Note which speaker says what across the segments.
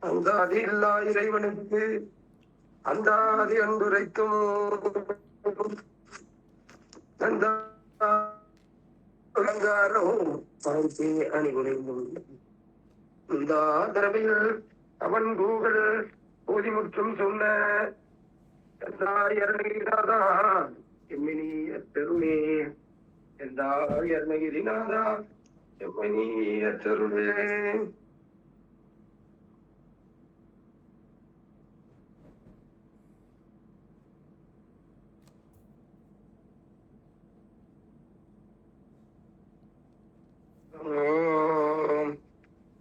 Speaker 1: அந்த ஆதி இல்லா இறைவனுக்கு அந்த ஆதி அன்புரைக்கும் அந்த அலங்காரம் அணிகுறைந்தும் இந்த ஆதரவில் அவன் கூகள் போதிமுற்றும் சொன்ன எந்தாயர்நாதா எம்மினிய பெருமே எந்தாயர்நகிரிநாதா எம்மினிய பெருமே.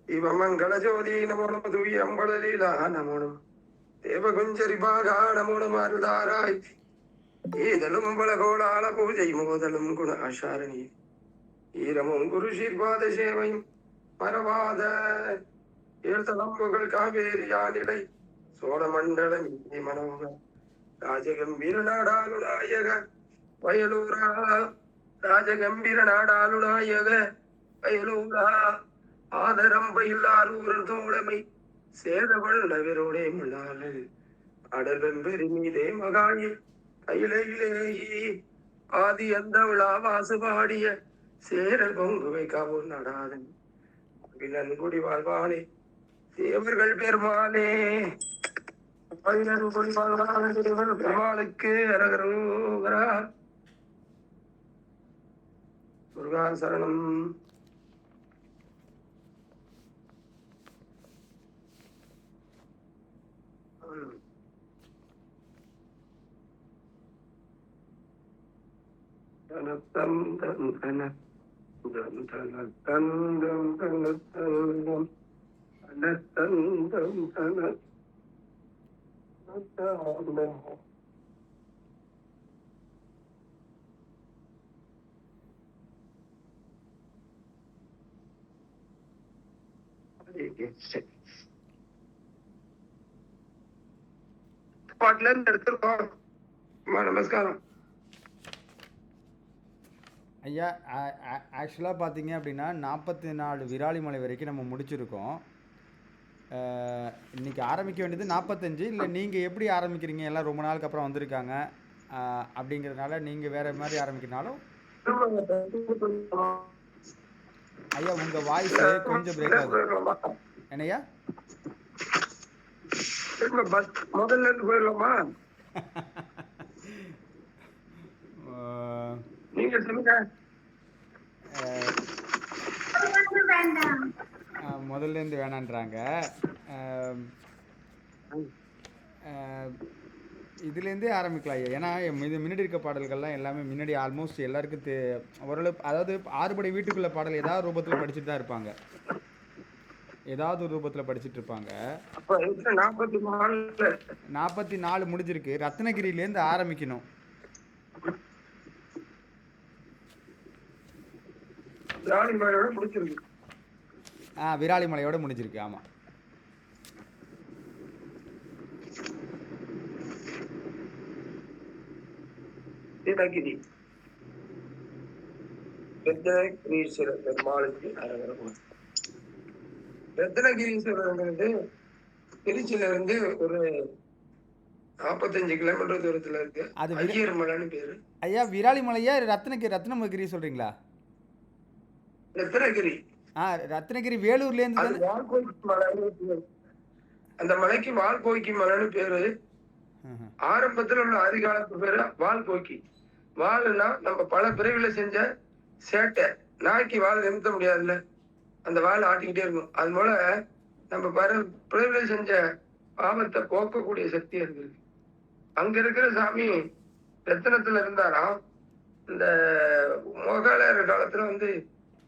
Speaker 1: இவமங்கள ஜோதி நமோ நம தூய அம்பளலீலா நமோ நம தேவகுஞ்சரி பாகா நமோ நம அருளாராய் ஈதலும் பலகோளாள பூஜை மோதலும் குண ஆசாரணி ஈரமும் குரு சீர்வாத சேவையும் மரவாத ஏழ்தலம்புகள் காவேரி யானிடை சோழ மண்டலம் மனோக ராஜகம்பீர நாடாளுநாயக வயலூரா ராஜகம்பீர நாடாளுநாயக வயலூரா ஆதரம்பையில் ஆரூரல் தோழமை சேதவள் நகரோடே முன்னாள் அடல் பெருமீதே மகாயி கையிலேயி ஆதி அந்த விழாவாசு பாடிய சேரல் பொங்குவை காவூர் நடாதன் நன்குடி வாழ்வானே தேவர்கள் பெருமானே நன்குடி வாழ்வான தேவர் பெருமாளுக்கு அரகரோகரா முருகா சரணம். தனம் தன் தன தன் தன தந்தம் தன தந்தம் தந்தம் தன பாட்டுல இருந்து எடுத்துருக்கோம். நமஸ்காரம்
Speaker 2: ஐயா. ஆக்சுவலாக பார்த்தீங்க அப்படின்னா 44 விராலிமலை வரைக்கும் நம்ம முடிச்சிருக்கோம். இன்றைக்கி ஆரம்பிக்க வேண்டியது 45. இல்லை நீங்கள் எப்படி ஆரம்பிக்கிறீங்க, எல்லாம் ரொம்ப நாளுக்கு அப்புறம் வந்திருக்காங்க அப்படிங்கிறதுனால நீங்கள் வேறு மாதிரி ஆரம்பிக்கிறனாலும் ஐயா உங்கள் வாய்ஸு கொஞ்சம் பிரேக் ஆகுது. என்னையா
Speaker 1: முதல்ல இருந்து போயிடலாமா? நீங்க சொல்லுங்க.
Speaker 2: முதல்ல இருந்து வேணான்றாங்க. இதுலேருந்தே ஆரம்பிக்கலாம் ஐயா. ஏன்னா இது முன்னாடி இருக்க பாடல்கள்லாம் எல்லாமே முன்னாடி ஆல்மோஸ்ட் எல்லாருக்கும் ஓரளவு, அதாவது ஆறுபடை வீட்டுக்குள்ள பாடல் ஏதாவது ரூபத்தில் படிச்சுட்டு தான் இருப்பாங்க, ஏதாவது ஒரு ரூபத்தில் படிச்சுட்டு இருப்பாங்க. 44 முடிஞ்சிருக்கு. ரத்னகிரியிலேருந்து ஆரம்பிக்கணும். விராலிமலையோட முடிஞ்சிருக்கு. ஆமா.
Speaker 1: ரத்னகிரீஸ்வரர் பெருமாளுக்கு அரகரம். ரத்னகிரீஸ்வரர்ங்கிறது திருச்சியில இருந்து ஒரு 45 கிலோமீட்டர் தூரத்துல இருக்கு. அது ஐயர் மலைன்னு பேரு.
Speaker 2: ஐயா விராலிமலையா ரத்னகிரி சொல்றீங்களா?
Speaker 1: ரத்னகிரி.
Speaker 2: ரத்னகிரி வேலூர்ல இருந்து
Speaker 1: அந்த மலைக்கு வால்போக்கி மலைன்னு பேரு. ஆரம்பத்துல உள்ள அதிகாலத்து பேரு வால்போக்கி. வால்னா நம்ம பல பிரிவுல செஞ்ச சேட்டை. நாய்க்கு வால் நிறுத்த முடியாதுல்ல, அந்த வால் ஆட்டிக்கிட்டே இருக்கும். அது போல நம்ம பிரிவுல செஞ்ச பாவத்தை போக்கக்கூடிய சக்தி இருக்கு. அங்க இருக்கிற சாமி ரத்தனத்துல இருந்தாராம். இந்த முகலாயர் காலத்துல வந்து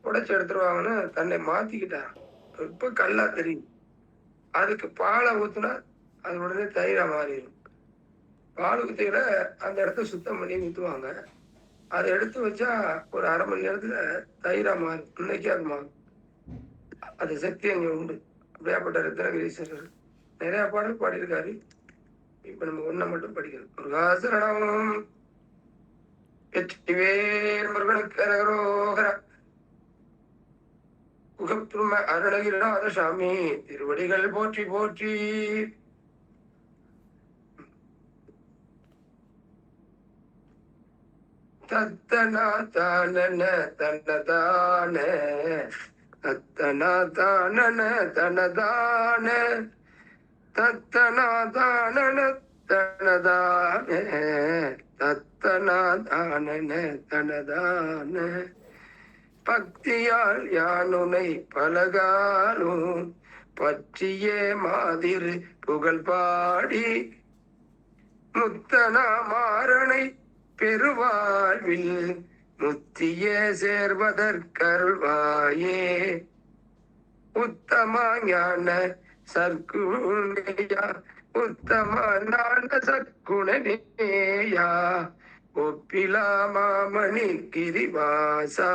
Speaker 1: உடைச்சு எடுத்துருவாங்கன்னு தன்னை மாத்திக்கிட்டாராம். இப்ப கல்லா தெரியும். அதுக்கு பாலை ஊத்துனா அது உடனே தயிரா மாறிடும். பால் ஊத்திக்கிற அந்த இடத்த சுத்தம் பண்ணி ஊத்துவாங்க. அதை எடுத்து வச்சா ஒரு அரை மணி நேரத்துல தயிரா மாறும். இன்னைக்கு அது மாறும். அது சக்தி அங்க உண்டு. அப்படியாப்பட்ட ரத்னகிரீஸ்வரர் நிறைய பாடல் பாடியிருக்காரு. இப்ப நம்ம ஒன்ன மட்டும் படிக்கிறோம். முருகாசரணம். வெற்றிவேல் முருகனுக்கு அரகரோகரா. குகப்புரும அருணகிரிநாத சாமி திருவடிகள் போற்றி போற்றி. தத்தனா தானன தன்னதான தத்தனா தானன தனதான தத்தனா தானன தனதான தத்தனா தானன தனதான பக்தியால் யானுனை பலகாலும் பற்றியே மாதிரி புகழ் பாடி முத்தனா மாறனை பெருவாழ்வில் முத்தியே சேர்வதற்கருள்வாயே. உத்தம ஞான சற்குணையா உத்தம ஞான சற்குணனேயா ஒப்பிலா மாமணி கிரிவாசா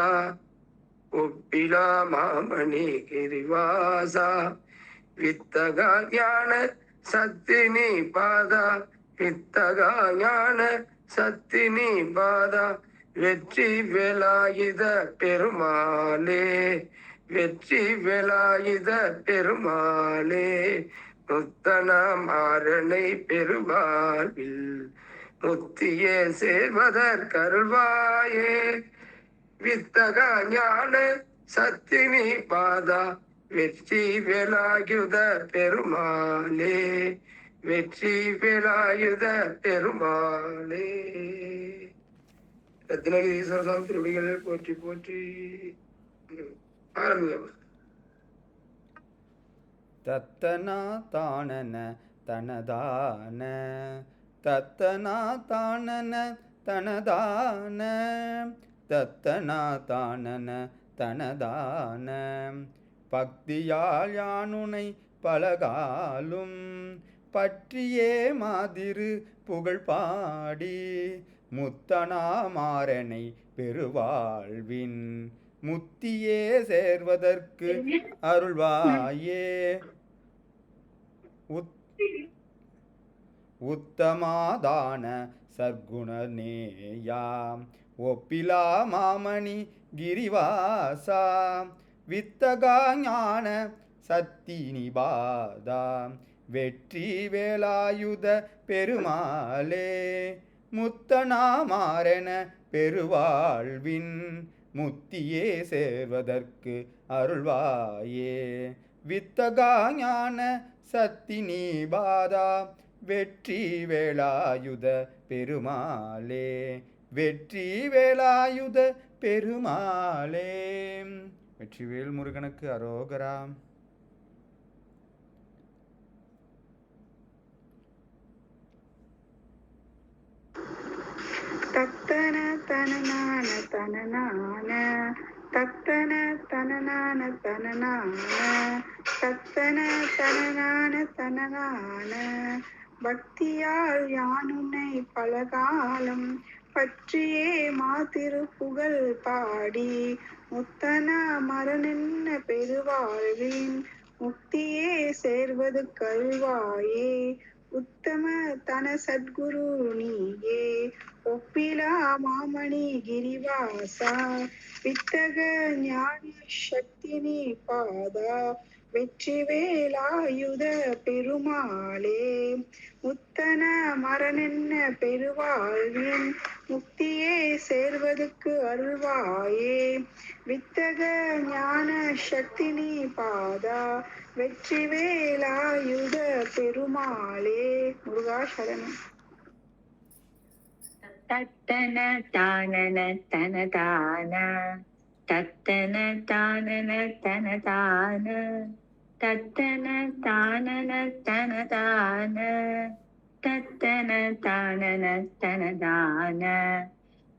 Speaker 1: ஒப்பிலா மாமணி கிரிவாசா வித்தகா ஞான சத்தினி பாதா வித்தகா ஞான சத்தினி பாதா வெற்றி வேலாயுத பெருமாளே வெற்றி வேலாயுத பெருமாளே முத்தன மாறனை பெருவாழ்வில் முத்தியே சேர்வதற்கருள்வாயே. வித்தகா ஞான சத்தினி பாதா வெற்றி வேலாயுத பெருமாளே வெற்றி வேலாயுத பெருமாளே. ரத்னகிரி ஈஸ்வரசாமி திருவடிகள் போற்றி போற்றி. ஆரம்பிங்க.
Speaker 2: தத்தனா தானன தனதான தத்தனா தானன தனதான தத்தனா தானன தனதான பக்தியால் யானுனை பலகாலும் பற்றியே மாதிரு புகழ் பாடி முத்தனா மாறனை பெருவாழ்வின் முத்தியே சேர்வதற்கு அருள்வாயே. உத்தமாதான சற்குணநேயா ஒப்பிலா மாமணி கிரிவாசா வித்தகா ஞான சத்தினி பாதா வெற்றி வேலாயுத பெருமாளே முத்தனா மாறன பெருவாழ்வின் முத்தியே சேர்வதற்கு அருள்வாயே. வித்தகா ஞான சத்தினி பாதா வெற்றி வேலாயுத பெருமாளே வெற்றி வேலாயுத பெருமாளே. வெற்றிவேல் முருகனுக்கு அரோகரா.
Speaker 3: தத்தன தனனான தனனான தத்தன தனனான தனனான தத்தன தனனான தனனான பக்தியால் யானுன்னை பலகாலம் பற்றியே மாதிரு புகழ் பாடி முத்தன மரனென்ன பெருவாழ்வின் முக்தியே சேர்வது கல்வாயே. உத்தம தன சத்குரு நீயே ஒப்பிலா மாமணி கிரிவாசா வித்தக ஞான சக்தினி பாதா வெற்றி வேலாயுத பெருமாளே முத்தன மரனென்ன பெருவாழ்வின் முக்தியே சேர்வதற்கு அருள்வாயே. வித்தக ஞான சக்தினி பாதா வெற்றி வேலாயுத பெருமாளே. முருகா சரணம்.
Speaker 4: தத்தன தானன தனதான தத்தன தானன தனதான தத்தன தானன தனதான தத்தன தானன தனதான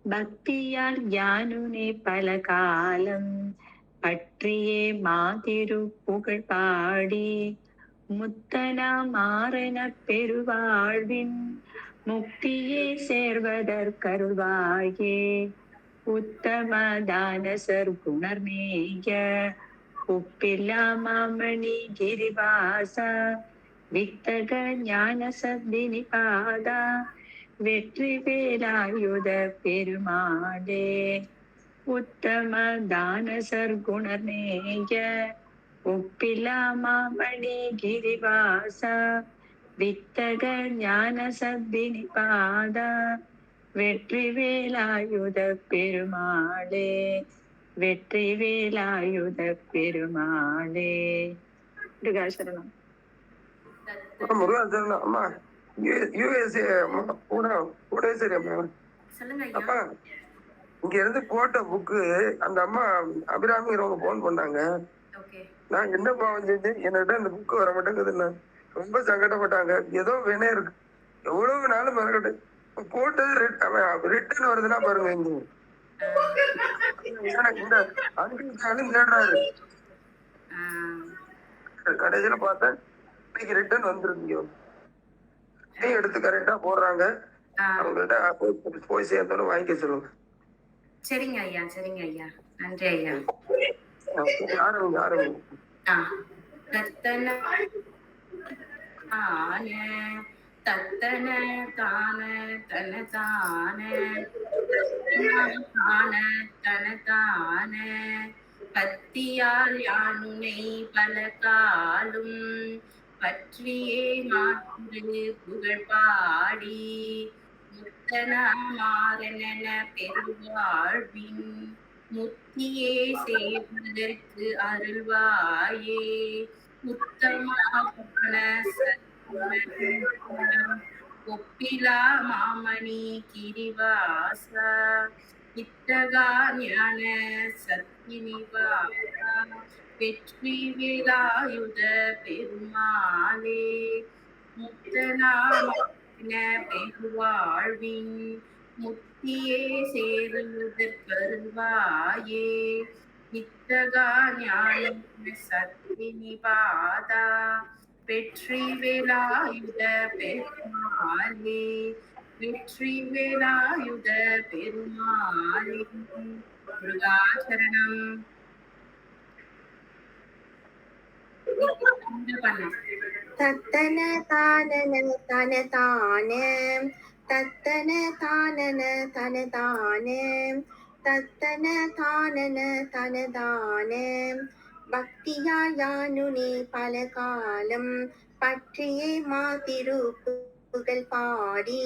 Speaker 4: பக்தியால் யானுனே பலகாலம் பற்றியே மாதிரு புகழ் பாடி முத்தனா மாறன பெருவாழ்வின் முக்தியே சேர்வதற்கருள்வாயே. உத்தமதான சற்குணர்மேய ஒப்பிலா மாமணி கிரிவாசா வித்தக ஞான சத்தினி பாதா வெற்றி வேலாயுத பெருமாளே உத்தம தான சர்க்குணநேய உப்பிலா மாமணி கிரிவாச வித்தக ஞான சத்தினி பாத வெற்றி வேலாயுத பெருமாளே வெற்றி வேலாயுத பெருமாளே. முருகாசரணம்.
Speaker 1: முருகாசரணம். அம்மா யூஎஸ்ஏ அம்மா கூட சரி அம்மா. அப்பா இங்க இருந்து போட்ட புக்கு அந்த அம்மா அபிராமிங்கிறவங்க போன் பண்ணாங்க. நான் என்ன பாவம் செஞ்சு என்னகிட்ட இந்த புக்கு வர மாட்டேங்குதுன்னு ரொம்ப சங்கடப்பட்டாங்க. ஏதோ வினை இருக்கு, எவ்வளவு நாளும் மறக்கட்டு போட்டது ரிட்டர்ன் வருதுன்னா பாருங்க. இந்த அங்கிலும் தேடுறாரு, கடைசியில பார்த்தேன் இன்னைக்கு ரிட்டர்ன் வந்துருந்தீங்க. எடுத்து கரெக்டா போடுறாங்க. அவங்கள்ட்ட போய் சேர்ந்தோன்னு வாங்கிக்க சொல்லுங்க.
Speaker 5: சரிங்க ஐயா, சரிங்க ஐயா, நன்றி ஐயா.
Speaker 1: ஆரம்பிங்க.
Speaker 5: தத்தன தத்தன தான தன தான தன தான பத்தியால் யானுனை பல காலும் பற்றியே மாற்று புகழ் பாடி முத்தன மாறன பெருவாழ்வின் முத்தியே செய்வதற்கு அருள்வாயே உத்தம ஒப்பிலா மாமணி கிரிவாச வித்தகா ஞான சத்தினிவாசா வெற்றி வேலாயுத பெருமாளே முத்தனாம பெருவாழ்வின் முத்தியே சேருவதற்கருள்வாயே வித்தகா ஞான சத்தினி பாதா வெற்றி வேலாயுத பெருமாளே வெற்றி வேலாயுத பெருமாளே. முருகாசரணம்.
Speaker 3: தத்தன தானன தன தான தத்தன தானன தன தான தத்தன தானன தன தான பக்தியா யானுனே பல காலம் பற்றியே மாதிரு புகழ் பாடி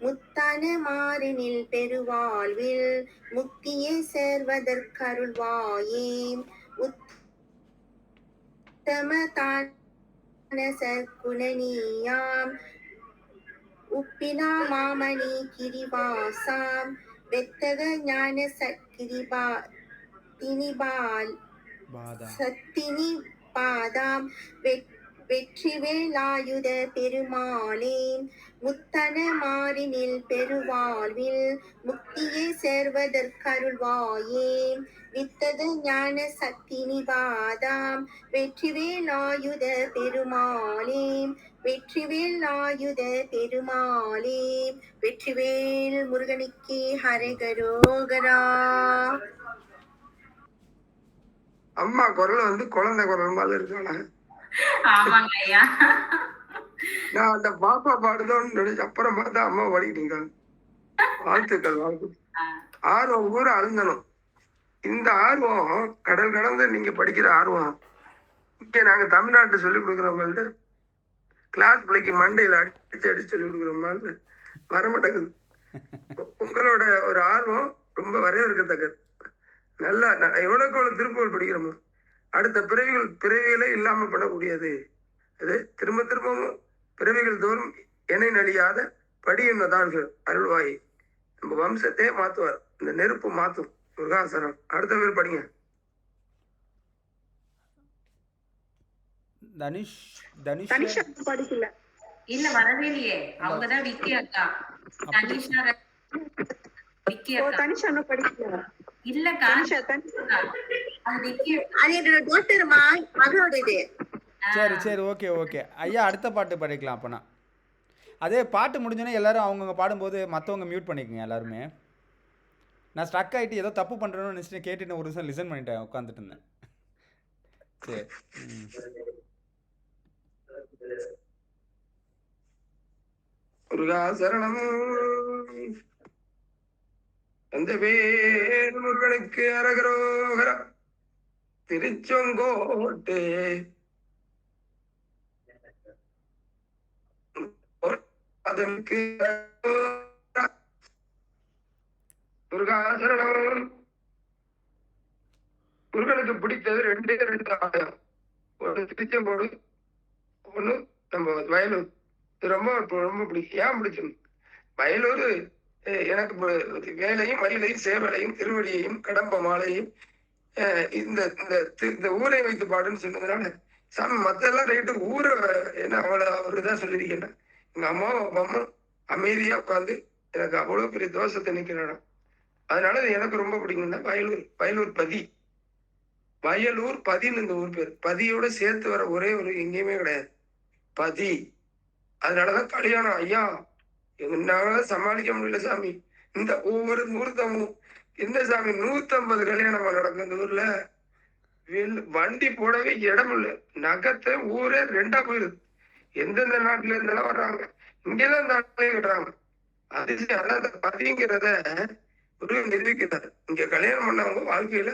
Speaker 3: முத்தான மாறினில் பெருவாழ்வில் முக்தியை சேர்வதற்கருள்வாயே உத்தம தான சற்குணனியாம் உப்பிலா மாமணி கிரிவாசாம் வெத்தக ஞான சத்கிரிபா தினிபால் சத்தினி பாதாம் வெற்றி வேலாயுத பெருமாளே முத்தன மாறினில் பெருவாழ்வில் முக்தியை சேர்வதற்கருள்வாயே வித்தக ஞான சத்தினி பாதாம் வெற்றி வேலாயுத பெருமாளே வெற்றி வேலாயுத பெருமாளே. வெற்றிவேல் முருகனுக்கு ஹரகரோகரா.
Speaker 1: அம்மா குரல் வந்து குழந்தை குரல் மாதிரி இருக்காங்க.
Speaker 5: ஆமாங்க ஐயா.
Speaker 1: நான் அந்த பாப்பா பாடுதோன்னு நினைச்சு அப்புறம் பார்த்தா அம்மா பாடிக்கிட்டீங்க. வாழ்த்துக்கள். ஆர்வம் கூட அழுந்தணும். இந்த ஆர்வம் கடல் கடந்து நீங்க படிக்கிற ஆர்வம் இங்க நாங்க தமிழ்நாட்டு சொல்லிக் கொடுக்குறவங்கள்ட்ட கிளாஸ் பிள்ளைக்கு மண்டையில அடிச்சு சொல்லிக் கொடுக்குற மாதிரி வரமாட்டேங்குது. உங்களோட ஒரு ஆர்வம் ரொம்ப வரவேற்கத்தக்கது. நல்லா எவ்வளவுக்கு எவ்வளவு திருப்புகள் படிக்கிறோமோ அடுத்த பிறவிகளே இல்லாம பண்ணக்கூடியது. அது திரும்ப திரும்பவும் பிறவிகள் தோறும் இணை நடியாத படியுன்னதார்கள் அருள்வாய். நம்ம வம்சத்தையே மாத்துவார், இந்த நெருப்பு மாத்தும். முருகாசனம். அடுத்த பேர் படிங்க.
Speaker 3: தனிஷா படிக்கல.
Speaker 5: இல்ல வரவே இல்லையே. அவங்கதான் விக்கி அக்கா. தனிஷா
Speaker 3: படிக்கல.
Speaker 5: இல்லக்கா
Speaker 3: அது என்னோட டாக்டர்மா மகளோட இது.
Speaker 2: சரி சரி, ஓகே ஓகே ஐயா. அடுத்த பாட்டு படிக்கலாம் அப்போனா. அதே பாட்டு முடிஞ்சோன்னே எல்லாரும் அவங்கவுங்க பாடும்போது மற்றவங்க மியூட் பண்ணிக்கோங்க எல்லாருமே. நான் ஸ்ட்ரக் ஆகிட்டு ஏதோ தப்பு பண்ணுறேன்னு நினச்சிட்டு கேட்டுட்டு ஒரு நிமிஷம் லிசன் பண்ணிட்டேன், உட்காந்துட்டு இருந்தேன். சரி.
Speaker 1: முருகாசரணம். அந்த வேல் முருகனுக்கு அரகரோகரா. திருச்செங்கோட்டு அதற்கு முருகாசரணம். முருகனுக்கு பிடித்தது ரெண்டே ரெண்டு ஆலயம், ஒண்ணு திருச்செங்கோடு, ஒண்ணு நம்ம வயலூர். இது ரொம்ப ரொம்ப பிடிக்கும். ஏன் பிடிக்கும்? வயலூர் எனக்கு வேலையும் மயிலையும் சேவலையும் திருவடியையும் கடம்ப மாலையும் இந்த இந்த ஊரை வைத்து பாடுன்னு சொன்னதுனால சாமி மத்தெல்லாம் ரைட்டு ஊரை என்ன அவ்வளவு அவருதான் சொல்லியிருக்கேன். எங்க அம்மாவும் அப்பாவும் அமைதியா உட்காந்து எனக்கு அவ்வளவு பெரிய தோஷத்தை நிக்கிறேன். அதனால இது எனக்கு ரொம்ப பிடிக்கும் தான் வயலூர். வயலூர் பதி, வயலூர் பதின்னு இந்த ஊர் பேர். பதியோட சேர்த்து வர ஒரே ஒரு எங்கேயுமே கிடையாது, பதி. அதனாலதான் கல்யாணம் ஐயா எங்கனால சமாளிக்க முடியல சாமி. இந்த ஒவ்வொரு முகூர்த்தமும் என்ன சாமி 150 கல்யாணம் நடக்கும் இந்த ஊர்ல. வண்டி போடவே இடம் இல்லை, நகத்தை ஊரே ரெண்டா போயிருது. எந்தெந்த நாட்டுல இருந்தெல்லாம் வர்றாங்க, இங்கதான் இந்த நாட்டிலே கட்டுறாங்க. அதிசயம். அதான் அந்த பதிங்கிறத ஒரு நிரூபிக்கிறார். இங்க கல்யாணம் பண்ணவங்க வாழ்க்கையில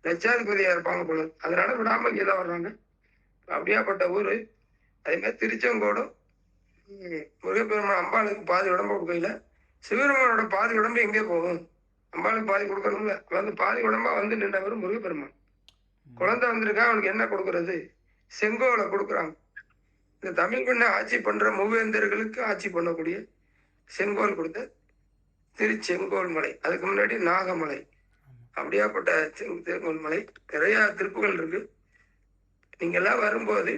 Speaker 1: லட்சாதிபதியா இருப்பாங்க போல, அதனால விடாம இங்கதான் வர்றாங்க. அப்படியாப்பட்ட ஊரு. அதே மாதிரி திருச்செங்கோடும் முருகப்பெருமான் அம்பாளுக்கு பாதி உடம்பு கொடுக்கல. சிவபெருமானோட பாதி உடம்பு எங்கே போகும்? அம்பாளுக்கு பாதி கொடுக்கணும்ல. வந்து பாதி உடம்பா வந்து நின்றவர் முருகப்பெருமான். குழந்தை வந்திருக்கா, அவனுக்கு என்ன கொடுக்கறது? செங்கோலை கொடுக்குறாங்க. இந்த தமிழ் பெண்ணை ஆட்சி பண்ற மூவேந்தர்களுக்கு ஆட்சி பண்ணக்கூடிய செங்கோல் கொடுத்த திருச்செங்கோல் மலை. அதுக்கு முன்னாடி நாகமலை. அப்படியாப்பட்ட செங்கோல் மலை நிறைய திருப்புகள் இருக்கு. நீங்க எல்லாம் வரும்போது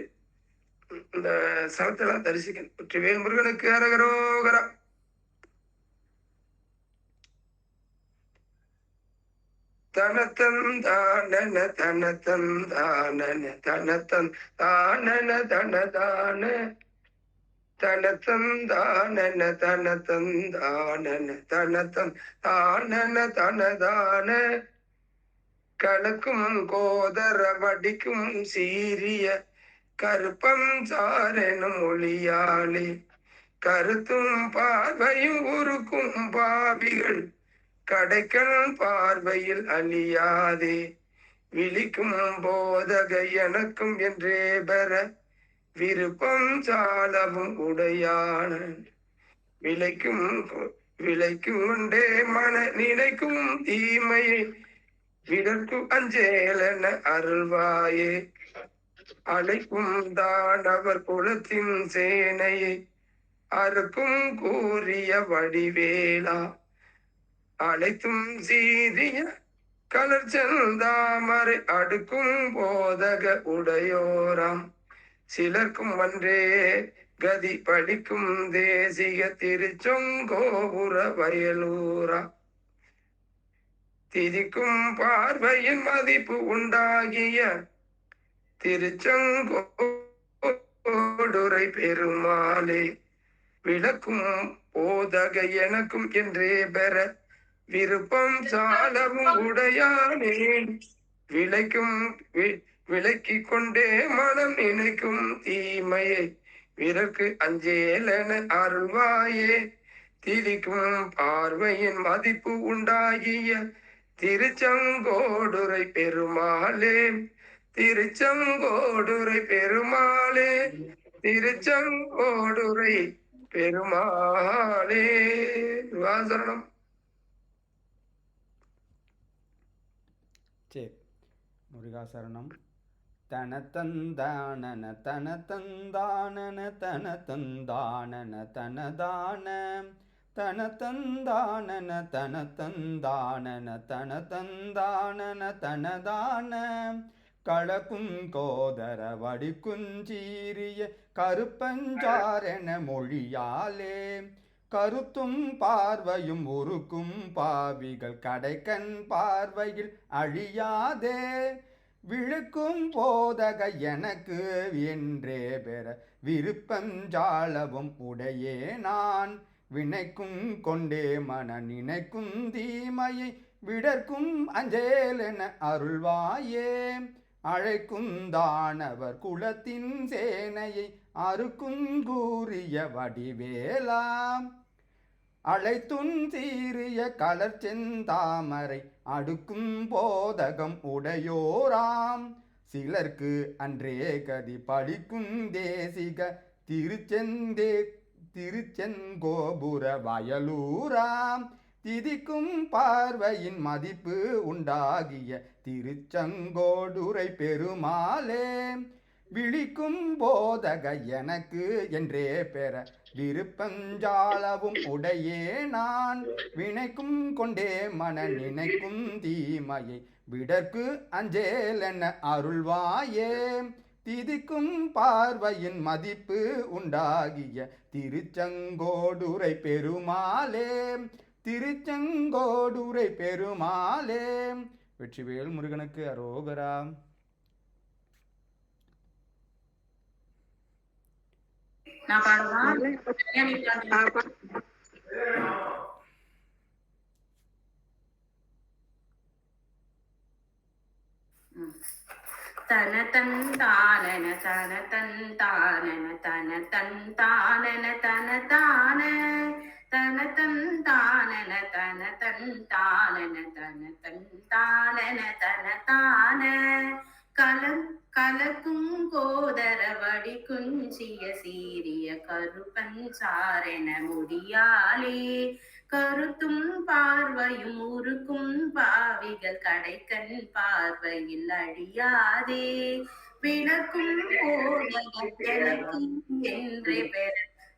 Speaker 1: இந்த ஸ்தலத்தெல்லாம் தரிசிக்கணும். வெற்றிவேல் முருகனுக்கு அரகரோகரா. தனத்தந்தான தனத்தந்தான தனத்தன் தானன தனதான தனத்தந்தான தனத்தந்தான தனத்தன் தானன தனதான கலக்கும் கோதர வடிக்கும் சீரிய கருப்பம் சாரெனும் மொழியாளே கருத்தும் பார்வையும் உருக்கும் பாவிகள் கடைக்கண் பார்வையில் அழியாதே விழிக்கும் போதக எனக்கும் என்றே பெற விருப்பம் சாலவும் உடையான விளைக்கும் கொண்டே மன நினைக்கும் தீமையை விடற்கும் அஞ்சேலன அருள்வாயே அழைக்கும் தானவர் குலத்தின் சேனையை அறுக்கும் கூறிய வடிவேலா அழைத்தும் சீரிய கலர்ச்சந்தாமரை அடுக்கும் போதக உடையோராம் சிலர்க்கும் அன்றே கதி பழிக்கும் தேசிக திருச்செங்கோபுர வயலூரா திதிக்கும் பார்வையின் மதிப்பு உண்டாகிய திருச்செங்கோடுரை பெருமாளே விளக்கும் போதக எனக்கும் என்றே பெற விருப்பம் சாலவும் உடையானே விளக்கி கொண்டே மனம் நினைக்கும் தீமையை விரக்கு அஞ்சேலன அருள்வாயே திரிக்கும் பார்வையின் மதிப்பு உண்டாகிய திருச்செங்கோடுரை பெருமாளே திருச்செங்கோடுரை பெருமாளே திருச்செங்கோடுரை பெருமாளே. வாசரணம்.
Speaker 2: சரி, முருகாசரணம். தனத்தந்தானன தனத்தந்தானன தனத்தந்தானன தனதான தனத்தந்தானன தனத்தந்தானன தனத்தந்தானன தனதான களக்கும் கோதர வடிக்குஞ்சீரிய கருப்பஞ்சாரென மொழியாலே கருத்தும் பார்வையும் உருக்கும் பாவிகள் கடைக்கண் பார்வையில் அழியாதே விழுக்கும் போதக எனக்கு என்றே பெற விருப்பஞ்சாலவும் உடையே நான் வினைக்கும் கொண்டே மன நினைக்கும் தீமையை விடற்கும் அஞ்சேலென அருள்வாயே அழைக்கும் தானவர் குலத்தின் சேனையை அறுக்கும் கூறிய வடிவேலாம் அழைத்துன் சீரிய கலர் செந்தாமரை அடுக்கும் போதகம் உடையோராம் சிலர்க்கு அன்றே கதி பழிக்கும் தேசிக திருச்செங்கோபுர வயலூராம் திதிக்கும் பார்வையின் மதிப்பு உண்டாகிய திருச்செங்கோடுரை பெருமாளே விழிக்கும் போதக எனக்கு என்றே பெற விருப்பஞ்சாலவும் உடையே நான் வினைக்கும் கொண்டே மன நினைக்கும் தீமையை விடற்கு அஞ்சேலென அருள்வாயே திதிக்கும் பார்வையின் மதிப்பு உண்டாகிய திருச்செங்கோடுரை பெருமாளே திருச்செங்கோடுரை பெருமாளே. வெற்றிவேல் முருகனுக்கு அரோகரா.
Speaker 5: நான் பாடுவா தன தந்தானன தன தந்தானன தன தந்தானன தன தான தன தந்தானன தன தந்தானன தன தந்தானன தன தான கலக்கும் கோதர வடி குஞ்சிய சீரிய கருப்பஞ்சாரென முடியாலே கருத்தும் பார்வையும் உருக்கும் பாவிகள் கடைக்கண் பார்வையில் அழியாதே விளக்கும் போதகம் எனக்கு என்றே பெற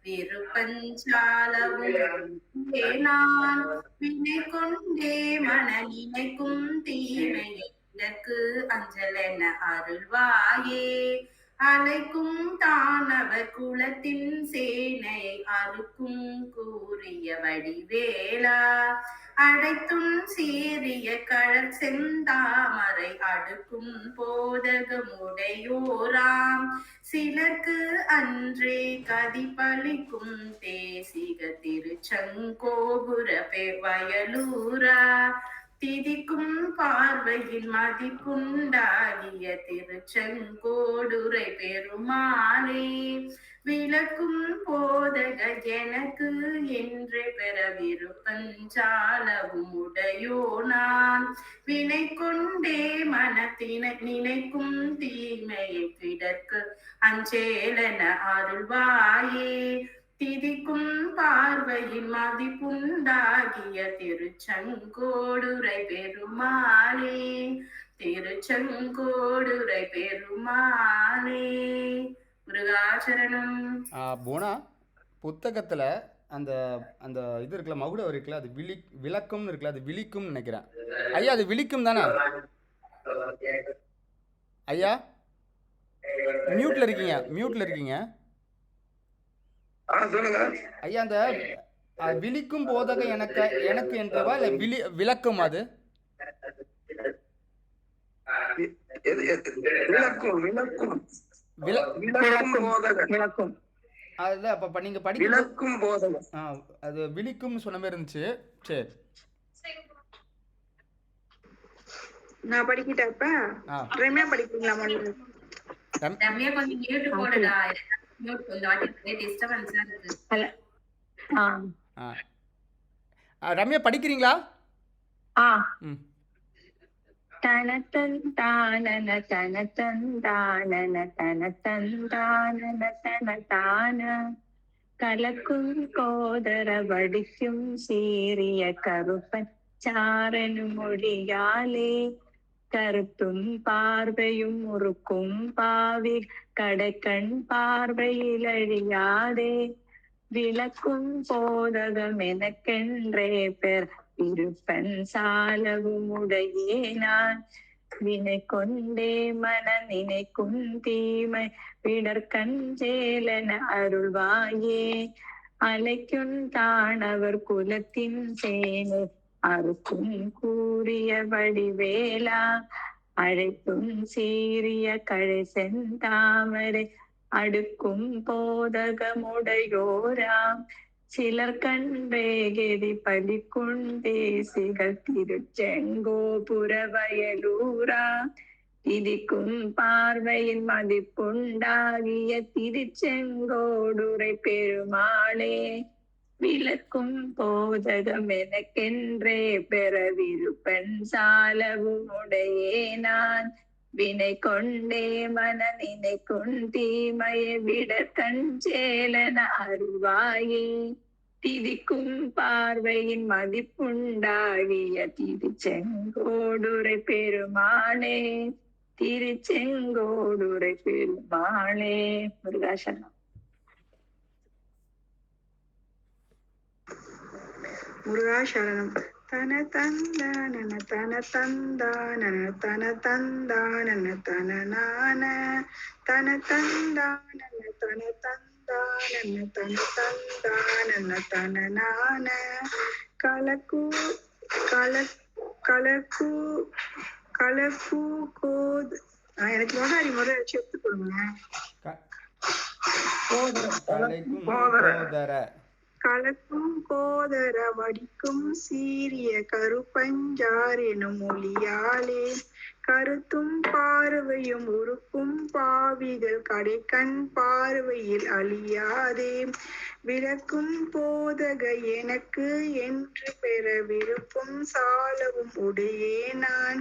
Speaker 5: விருப்பஞ்சாலவும் நான் வினை கொண்டே மன நினைக்கும் தீமையை இதற்கு அஞ்சலென அருள்வாயே அலைக்கும் தானவர் குலத்தின் சேனை அறுக்கும் கூறிய வடிவேலா அடைத்தும் சீரிய கழற் செந்தாமரை அடுக்கும் போதகமுடையோராம் சிலர்க்கு அன்றே கதி பழிக்கும் தேசிக திருச்செங்கோபுர வயலூரா திதிக்கும் பார்வையில் மதிப்புண்டாகிய திருச்செங்கோடுரை பெருமாளே விளக்கும் போதக எனக்கு என்றே பெற விருப்பஞ்சாலவும் உடையோ நான் வினை கொண்டே மனத்தினை நினைக்கும் தீமையை விடற்கு அஞ்சேலன அருள்வாயே திதிக்கும் பார்வையின் மதிப்புண்டாகிய திருச்செங்கோடுரை பெருமாளே திருச்செங்கோடுரை பெருமாளே. முருகாச்சரணம்.
Speaker 2: போனா புத்தகத்தில் அந்த அந்த இது இருக்குல்ல மகுடம் இருக்குல்ல அது விளக்கம்னு இருக்குல்ல அது விழிக்கும்னு நினைக்கிறேன். ஐயா அது விழிக்கும் தானே ஐயா? மியூட்ல இருக்கீங்க ஐயா. அந்த விழிக்கும் போதகம் எனக்கு என்றவா இல்ல விளக்கும்? அது
Speaker 1: விளக்கும்
Speaker 2: அதுல அப்ப நீங்க படிக்கும் போதகம் அது விழிக்கும் சொன்ன மாதிரி இருந்துச்சு. சரி
Speaker 3: நான் படிக்கிட்டப்ப ரம்யா படிப்பீங்களா?
Speaker 5: ரம்யா கொஞ்சம் மியூட் போடுடா.
Speaker 2: ரம்யா படிக்கிறீங்களா?
Speaker 4: தனதந்தானன தனதந்தானன தனதந்தானன தனதான கலக்கும் கோதர வடிக்கும் சீரிய கருப்பன் சாரனு மொழியாலே கருத்தும் பார்வையும் முறுக்கும் பாவி கடைக்கண் பார்வையில் அழியாதே விளக்கும் போதகம் எனக்கென்றே பெர் இருப்பன் சாலவும் உடையே நான் வினை கொண்டே மன நினைக்கும் தீமை விடற்கஞ்சேலன அருள்வாயே அலைக்கும் தானவர் குலத்தின் சேனை அறுக்கும் கூறிய வடிவேலா அழைத்தும் சீரிய கழை செந்தாமரை அடுக்கும் போதகமுடையோராம் சிலர் கண்டே கெதி பலிக்குண்டேசிகள் திருச்செங்கோபுர வயலூரா திதிக்கும் பார்வையின் மதிப்புண்டாகிய திருச்செங்கோடுரை பெருமாளே விளக்கும் போதகம் எனக்கென்றே பெறவிருப்பன் சாலவும் உடையே நான் வினை கொண்டே மன நினைக்கும் தீமையை விட கஞ்சேலன அறிவாயே திதிக்கும் பார்வையின் மதிப்புண்டாகிய திருச்செங்கோடுரை பெருமாளே திருச்செங்கோடுரை பெருமாளே. முருகாசனம்.
Speaker 3: முருகா சரணம். தன தந்தான தன தந்தான தன தந்தான தன நான தன தந்தான தன தந்தான தன தந்தான தன நான கலக்கு கல கலக்கு கலக்கு கோது. எனக்கு மொழி முதல்ல சேர்த்து கொடுங்க.
Speaker 2: கலைக்கும் கோதர
Speaker 3: கலக்கும் கோதர வடிக்கும் சீரிய கருப்பஞ்சாரெனும் மொழியாலே கருத்தும் பார்வையும் உறுப்பும் பாவிகள் கடைக்கண் பார்வையில் அழியாதே விளக்கும் போதக எனக்கு என்று பெற விருப்பம் சாலவும் உடையே நான்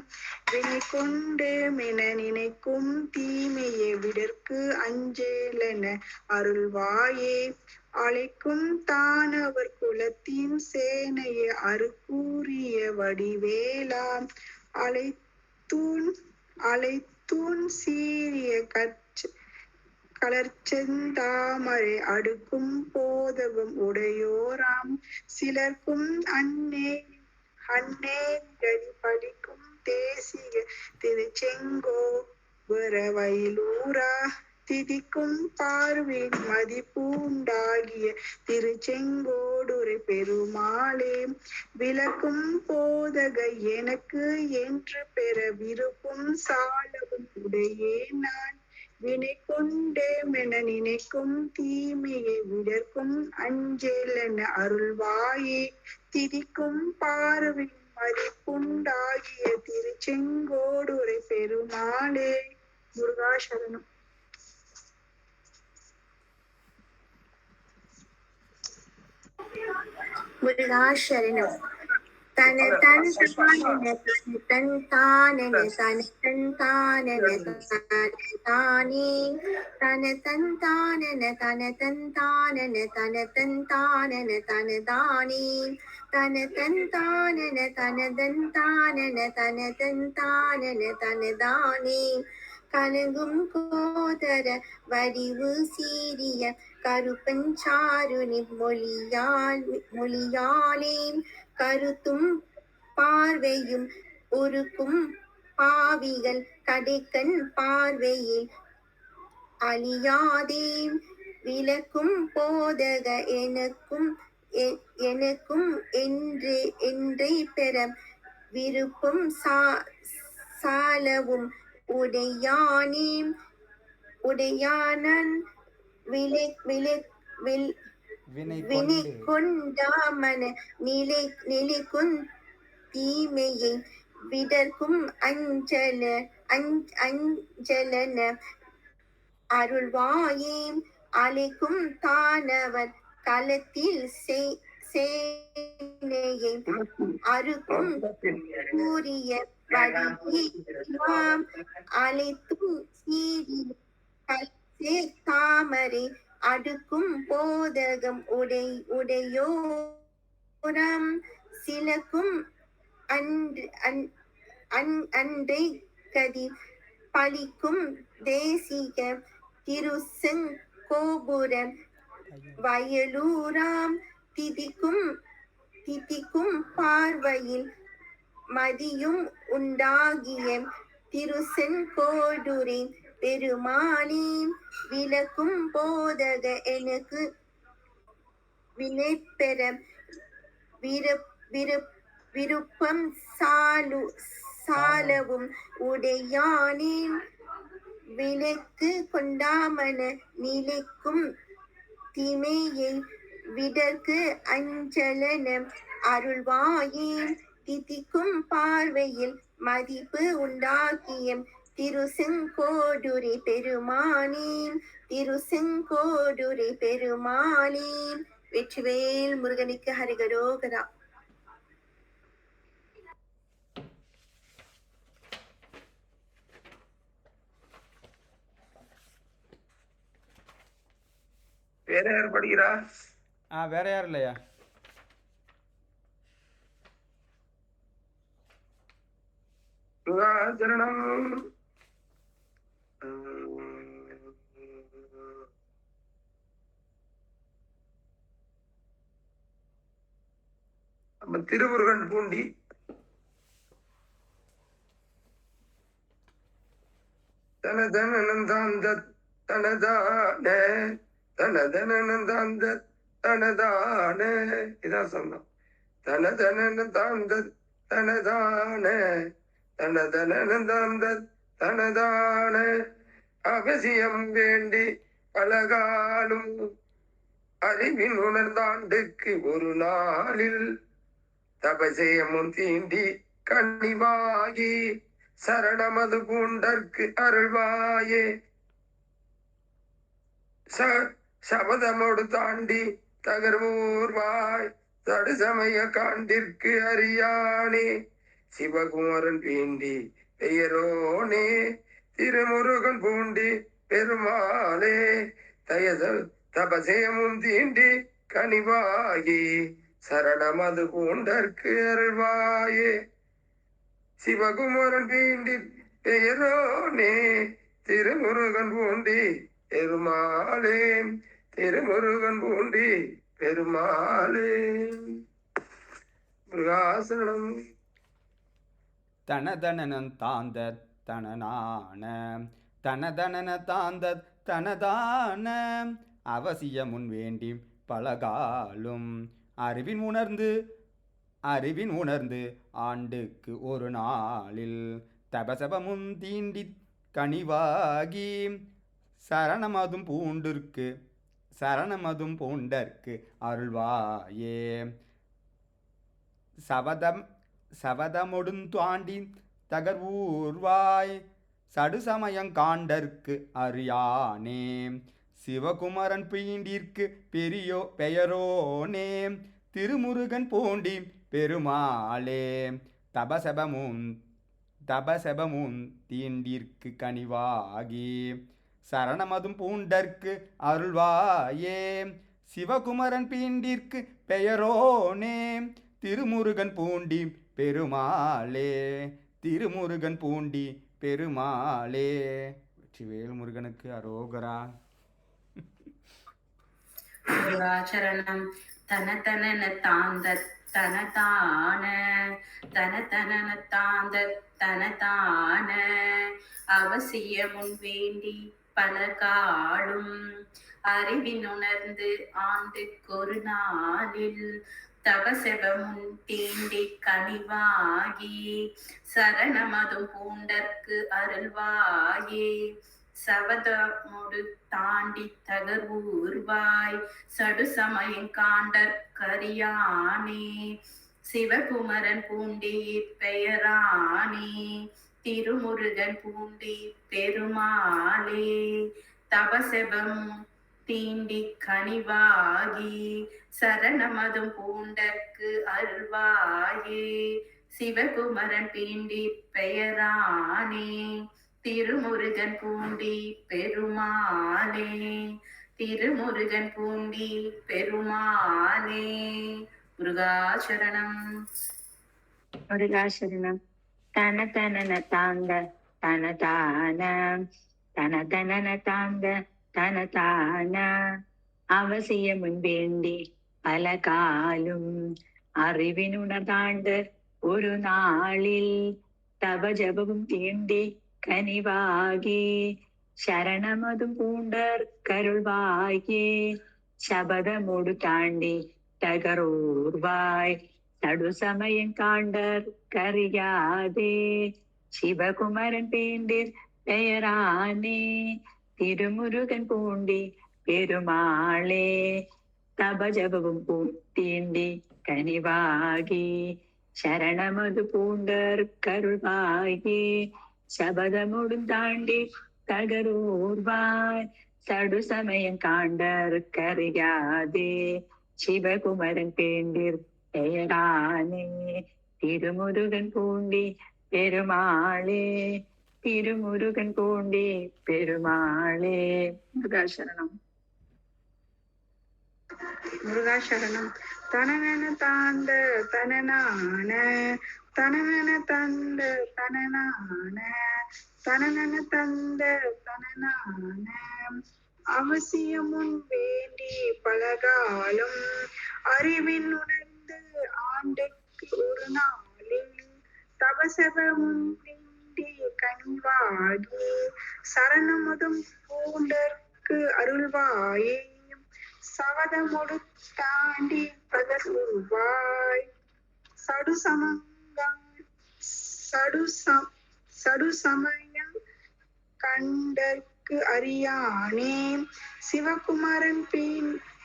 Speaker 3: வினை கொண்டு மென நினைக்கும் தீமையை விடற்கு அஞ்சேலென அருள்வாயே அழைக்கும் தானவர் குலத்தின் சேனையை அருக்கூறிய வடிவேலாம் அழைத்தூன் சீரிய கலர்ச்செந்தாமரை அடுக்கும் போதகம் உடையோராம் சிலர்க்கும் அன்னே கதி படிக்கும் தேசிய திருச்செங்கோபுரவயலூரா திதிக்கும் பார்வையின் மதிப்புண்டாகிய திருச்செங்கோடுரை பெருமாளே விளக்கும் போதக எனக்கு என்று பெற விருப்பும் சாலவும் உடையே நான் வினை கொண்டே மென நினைக்கும் தீமையை விடற்கும் அஞ்சேலென அருள்வாயே திதிக்கும் பார்வையின் மதிப்புண்டாகிய திருச்செங்கோடுரை பெருமாளே. முருகாசரணம்.
Speaker 6: முருகாசரணம். தன தன் தானன தன் தானன தன தன் தானன தானே தன தன் தானன தன தன் தானன தன தன் தானன தன தானே தன தன் தானன தன தன் தானன தன தன் தானன தன தானே கலங்கும் கோதர வடிவு சீரிய கருப்பஞ்சாருணி மொழியாலே கருத்தும் பார்வையும் உருக்கும் பாவிகள் கடைக்கண் பார்வையில் அழியாதே விளக்கும் போதக எனக்கும் என்றே பெற விருப்பம் சாலவும் உடையானன் வினை கொண்டாமன நிலைக்கும் தீமையை விடற்கும் அஞ்சலன அருள்வாயே அழைக்கும் தானவர் களத்தில் சேனையை அறுக்கும் கூறிய வடிவாம் அழைத்தும் சீரி தாமரை அடுக்கும் போதகம் உடையோரம் சிலக்கும் அன்றை கதி பலிக்கும் தேசிக திருச்செங்கோபுர வயலூராம் திதிக்கும் பார்வையில் மதியும் உண்டாகிய திருச்செங்கோடுரை பெருமாளே விளக்கும் போதக எனக்கு வினை பெற விருப்பம் சாலவும் உடையானே விலைக்கு கொண்டாமன நிலைக்கும் தீமையை விடற்கு அஞ்சலன அருள்வாயே திதிக்கும் பார்வையில் மதிப்பு உண்டாக்கிய திருச்செங்கோடுரை பெருமாளே திருச்செங்கோடுரை பெருமாளே வெற்றிவேல் முருகனுக்கு ஹரிகரோகரா.
Speaker 1: வேற யார் படிக்கிறா?
Speaker 2: வேற யாரும் இல்லையா?
Speaker 1: முருகாசரணம். நம்ம திருமுருகன் பூண்டி தனதனந்தாந்த தனதான தனதனந்தாந்த தனதான இதான் சொந்தம். தனதனந்தாந்த தனதான தனதனந்தாந்த தனதான அவசியம் வேண்டி பலகாலும் அறிவின் உணர்ந்தாண்டுக்கு ஒரு நாளில் தபசேயமும் தீண்டி கனிவாகி சரணமது பூண்டற்கு அருள்வாயே. சபதமோடு தாண்டி தகர்வூர்வாய் தடுசமய காண்டிற்கு அறியானே சிவகுமரன் வேண்டி பெயரோனே திருமுருகன் பூண்டி பெருமாளே தபசேயமும் தீண்டி கனிவாகி சரணமது பூண்டற்கு அருள்வாயே. சிவகுமரன் வேண்டி பெயரோனே திருமுருகன் பூண்டி பெருமாளே திருமுருகன் பூண்டி பெருமாளே. முருகாசனம்.
Speaker 2: தனதனனன் தாந்த தனனான தனதனன தாந்த தனதான அவசியமுன் வேண்டி பலகாலும் அறிவின் உணர்ந்து ஆண்டுக்கு ஒரு நாளில் தபசபமும் தீண்டி கனிவாகி சரணமதும் பூண்டற்கு அருள்வாயே. சபதமொடும் தாண்டி தகர்வூர்வாய் சடுசமயங்காண்டற்கு அறியானே சிவகுமரன் பீண்டிற்கு பெயரோனே திருமுருகன் பூண்டி பெருமாளே. தபசபமும் தீண்டிற்கு கனிவாகி சரணமதும் பூண்டற்கு அருள்வாயே. சிவகுமரன் பீண்டிற்கு பெயரோனே திருமுருகன் பூண்டி பெருமாளே திருமுருகன் பூண்டி பெருமாளே. வெற்றிவேல் முருகனுக்கு அரோகரா.
Speaker 5: முருகாச்சரணம். தனதனன தாந்த தனதான தனதனன தாந்த தனதான அவசியமுன் வேண்டி பல காலும் அறிவின் உணர்ந்து ஆண்டுக்கொரு நாளில் தவசெபமுன் தீண்டி கனிவாகி சரணமதும் பூண்டற்கு அருள்வாயே. சபதமோடு தாண்டி தகர்வூர்வாய் சடுசமயம் காண்டற் கரியானே சிவகுமரன் பூண்டி பெயரானே திருமுருகன் பூண்டி பெருமாளே. தபசெபம் தீண்டி கனிவாகி சரணமதும் பூண்டற்கு அருள்வாயே. சிவகுமரன் பீண்டி பெயரானே திருமுருகன் பூண்டி பெருமாளே திருமுருகன் பூண்டி பெருமாளே. முருகாசரணம்.
Speaker 4: முருகாசரணம். தனதனன தாந்த தனதான தனதனன தாந்த தனதான அவசியமுன் வேண்டி பல காலும் அறிவினுணர்ந்தாண்டு ஒரு நாளில் தபஜபமும் தீண்டி கனிவாகி சரணமதும் பூண்டர் கருள்வாயே. சபதமோடு தாண்டி தகரூர்வாய் தடுசமயம் காண்டர் கரியாதே. சிவகுமரன் பேண்டிர் பெயரானே திருமுருகன் பூண்டி பெருமாளே. தபஜபமும் தீண்டி கனிவாகி சரணமது பூண்டர் கருள்வாயே. சபதமுடும் தாண்டி தகரூர்வாய் சடு சமயம் காண்டர் கரியாதே. சிவகுமரன் பேண்டிர் பெயரானே திருமுருகன் பூண்டி பெருமாளே திருமுருகன் பூண்டி பெருமாளே. முருகாசரணம்.
Speaker 3: முருகாசரணம். தனனன தாண்ட தனனான தனனன தந்த தனனான தனனன தந்த தனனான அவசியமுன் வேண்டி பலகாலம் அறிவின் உணர்ந்து ஆண்டுக்கு ஒரு நாளில் தவசவமும் வேண்டி கனிவாகி சரணமுதும் பூண்டற்கு அருள்வாயே சவதமொடு தாண்டி பகர்வாய் சடுசமயம் கண்டற்கு அறியானே சிவகுமாரன்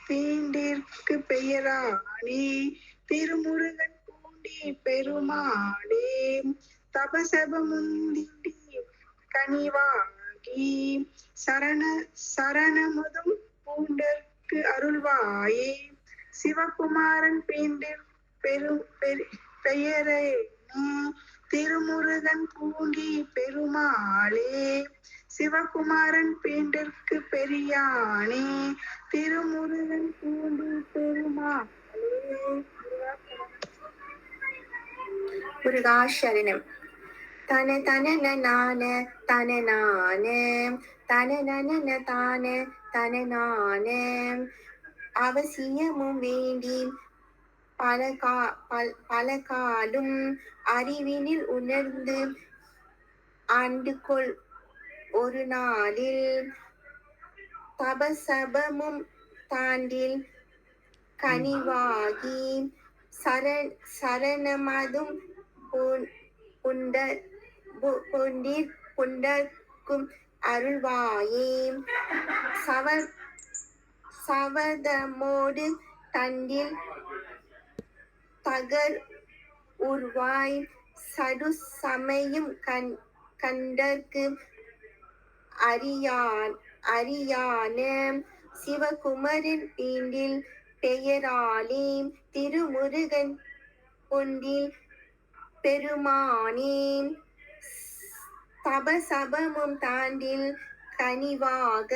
Speaker 3: பீண்டிற்கு பெயரானே திருமுருகன் பூண்டி பெருமாளே தபசபமுந்திண்டி கனிவாகி சரணமுதும் பூண்டற்கு அருள்வாயே சிவகுமாரன் பீண்டிற் பெயரே திருமுருகன் பூண்டி பெருமாளே சிவகுமாரன் பீண்டிற்கு பெரியானே திருமுருகன் பூண்டி பெருமாளே.
Speaker 6: முருகாசரணம். தன தனன நான தனனான தனனன தான தனனான அவசியமும் வேண்டி பலகாலும் அறிவினில் உணர்ந்து ஆண்டுகொள் ஒரு நாளில் தபசபமும் தாண்டில் கனிவாகி சரணமதும் புண்டர்க்கும் அருள்வாயே சவதமோடு தண்டில் தகர் உருவாய் சடு சமயம் கண்டற்கு அறியான சிவகுமரன் பீண்டில் பெயராலே திருமுருகன் பொண்டில் பெருமானே தபசபமும் தாண்டில் கனிவாக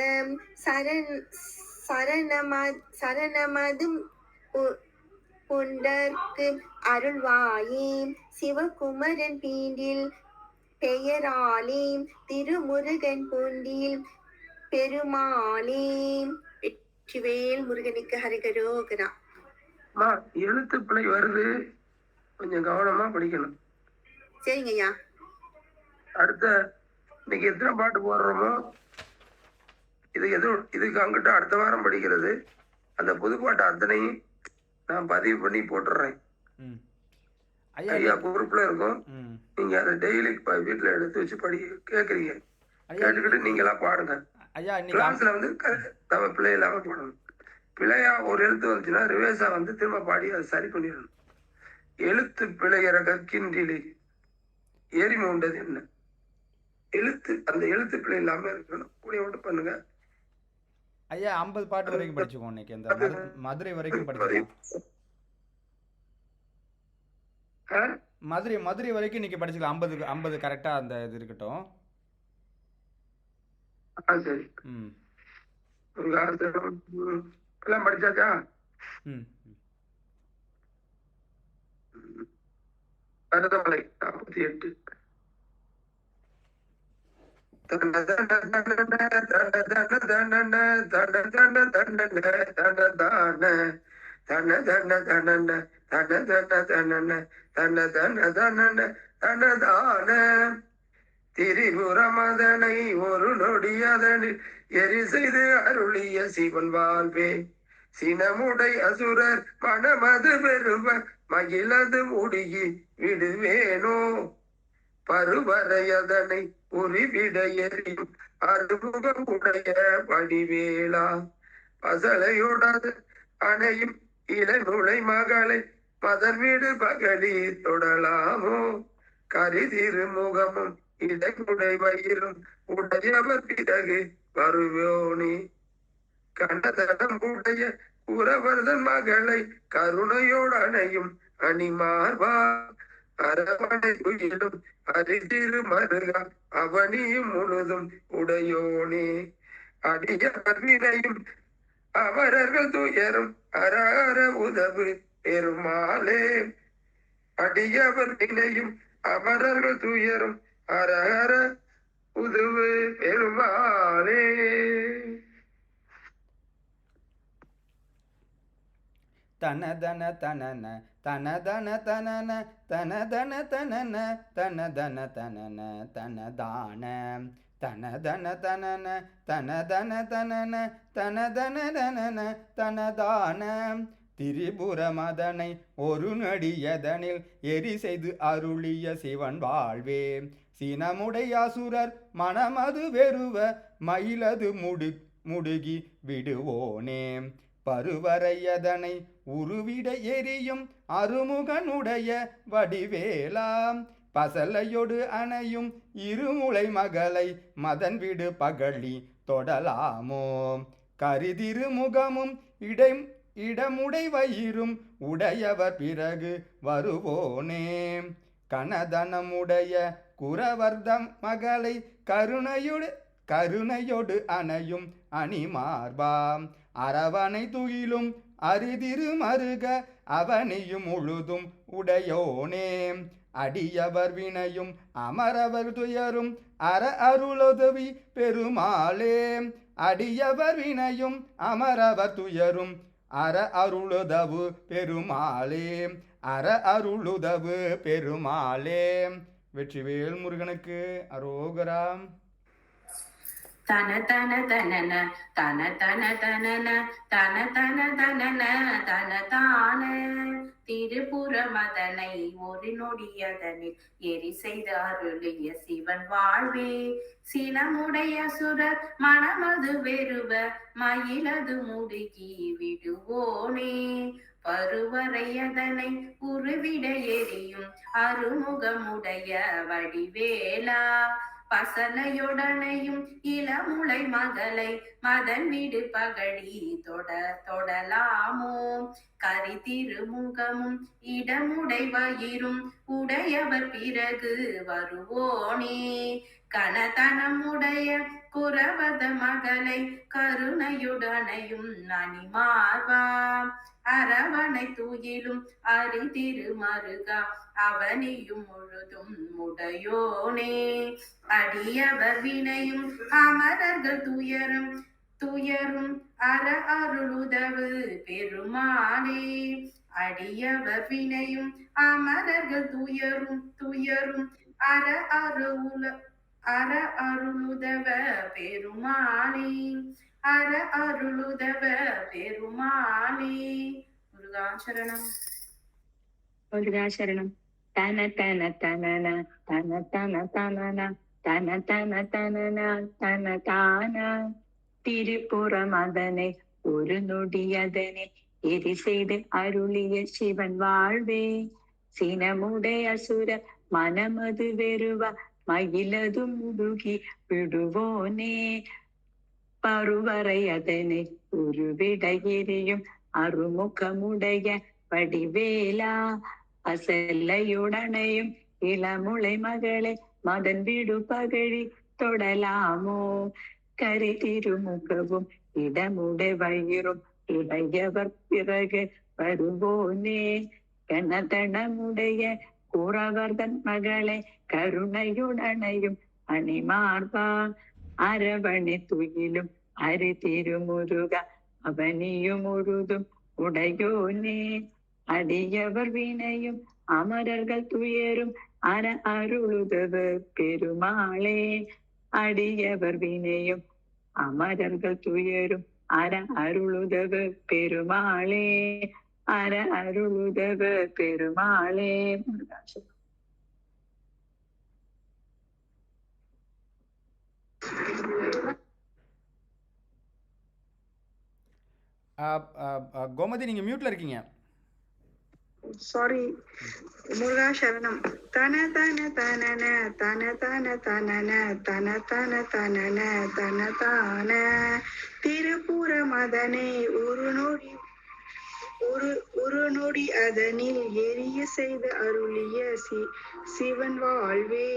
Speaker 6: சரணமதும் புண்டற்கு அருள்வாயே சிவகுமரன் பீண்டில் பெயராலே திருமுருகன் பூண்டில் பெருமாளே. வெற்றிவேல் முருகனுக்கு ஹரிகரோகரா.
Speaker 1: எழுத்து பிழை வருது, கொஞ்சம் கவனமா படிக்கணும்.
Speaker 6: சரிங்க ஐயா.
Speaker 1: அடுத்த இன்னைக்கு எத்தனை பாட்டு போடுறோமோ இதுக்கு அங்கிட்ட அடுத்த வாரம் படிக்கிறது. அந்த புதுப்பாட்டு அத்தனையும் நான் பதிவு பண்ணி போட்டுடுறேன். ஐயா குரூப்ல இருக்கும், நீங்க அதை டெய்லி வீட்டுல எடுத்து வச்சு கேக்குறீங்க, கேட்டுக்கிட்டு நீங்களா பாடுங்க. கிளாஸ்ல வந்து நம்ம பிள்ளை இல்லாம பாடணும். பிழையா ஒரு எழுத்து வந்துச்சுன்னா ரிவேஸா வந்து திரும்ப பாடி அதை சரி பண்ணிடணும். எழுத்து பிழைகிற கற்கின்றிலே எரிமை உண்டது என்ன எழுத்து, அந்த எழுத்து பிழை இல்லாம இருக்கணும். கூடிய மட்டும் பண்ணுங்க
Speaker 2: ஐயா. 50 பாட்டு வரைக்கும் படிச்சுக்கோம் இன்னைக்கு. அந்த மதுரை வரைக்கும் படிக்கலாம். மதுரை வரைக்கும் இன்னைக்கு படிச்சுக்கலாம். 50 கரெக்டா அந்த இது இருக்கட்டும்.
Speaker 1: சரி. எல்லாம் படிச்சாச்சா? கருதமலை 48. திரிபுரமதனை ஒரு நொடியதனில் எரி செய்து அருளிய சிவன் வாழ்வே சினமுடை அசுரர் மனமது பெருவ மகிழது முடியி விடுவேனோ பருவரையதனை உரிவிட எறியும் அறுமுகம் உடைய வடிவேளா பசலையுடது அணையும் இளநுழை மகளை மதன் வீடு பகலி தொடலாமோ கரிதிருமுகமும் இடைமுடை வயிறும் உடையவர் பிறகு வருவோனி கண்டதடம் உடைய உறவர்தன் மகளை கருணையோடு அணையும் அணிமார்பா அரவணை துயிலும் அரிதிரு மருகா அவனியும் முழுதும் உடையோனே அடியவர் வினையும் அவரர்கள் துயரும் அரார உதவு பெருமாளே அடியவர் வினையும் அமரர்கள் துயரும் அரஹர உதவு பெருமாளே.
Speaker 2: தனதன தனன தனதன தனன தனதன தனன தனதன தனன தனதான தனதன தனன தனதன தனன தனதன தனன தனதான திரிபுர மதனை ஒரு நடியதனில் எரி செய்து அருளிய சிவன் வாழ்வே சினமுடையாசுரர் மனமது வெறுவ மயிலது முடுகி விடுவோனே பருவரையதனை உருவிட எரியும் அருமுகனுடைய வடிவேலாம் பசலையொடு அணையும் இருமுளை மகளை மதன் விடு பகழி தொடலாமோ கரிதிரு முகமும் இடமுடை வயிறும் உடையவர் பிறகு வருவோனே கனதனமுடைய குரவர்தம் மகளை கருணையொடு அணையும் அணிமார்பாம் அரவணை துயிலும் அரிதிரு மருக அவனியும் முழுதும் உடையோனே அடியவர் வினையும் அமரவர் துயரும் அருளுதவி பெருமாளே அடியவர் வினையும் அமரவர் துயரும் அருளுதவு பெருமாளே அருளுதவு பெருமாளே. வெற்றிவேல் முருகனுக்கு அரோகராம்.
Speaker 5: தன தன தனன தன தன தனன தன தன தனன தன தான திருப்புற மதனை ஒரு நொடியதனில் எரி செய்த அருளிய சிவன் வாழ்வே சினமுடைய சுரர் மனமது வெறுவ மயிலது முடுகி விடுவோனே பருவரையதனை உருவிட எரியும் அருமுகமுடைய வடிவேலா பசலையுடனையும் இளமுளை மகளை மதன் வீடு பகடி தொடலாமோ கரி திருமுகமும் இடமுடை வயிறும் உடையவர் பிறகு வருவோனே கனதனமுடைய குரவத மகளை கருணையுடனையும் நனிமார்வா அரவணை தூயிலும் அரிதிரு மருகா அவனியும் முழுதும் முடையோனே அடியவர் வினையும் அமரர்கள் துயரும் அருளுதவு பெருமாளே அடியவர் வினையும் அமரர்கள் துயரும் அருளுதவ பெருமாளே அருளுதவ பெருமாளே. முருகாசரணம்.
Speaker 4: முருகாசரணம். தன தன தனன தன தன தனன தன தன தனன தன தான திருப்புற மதனை ஒரு நொடியதனை எரி செய்து அருளிய சிவன் வாழ்வே சினமுடைய அசுர மனமது வெறுவ மகிழது முடுகி விடுவோனே பருவரை அதனை உருவிட எரியும் அருமுகமுடைய வடிவேலா அசல்லையுடனையும் இளமுளை மகளை மதன் விடு பகழி தொடலாமோ கரி திருமுகவும் இடமுடை வயிறும் உடையவர் பிறகு வருவோனே கனதனமுடைய கூறவர்தன் மகளை கருணையுடனையும் அணிமார்பா அரவணை துயிலும் அரி திருமுருக அவனியும் முழுதும் உடையோனே அடியவர் வினையும் அமரர்கள் துயரும் அருளுதவு பெருமாளே அடியவர் வினையும் அமரர்கள் துயரும் அருளுதவு பெருமாளே அருளுதவு பெருமாளே.
Speaker 2: கோமதி நீங்க மியூட்ல இருக்கீங்க.
Speaker 3: சாரி. முருகா சரணம். தன தன தனன தன தன தனன தன தன தனன தன தான திருப்புற மதனை ஒரு நொடி ஒரு நொடி அதனில் எரிய செய்து அருளிய சிவன் வாழ்வே.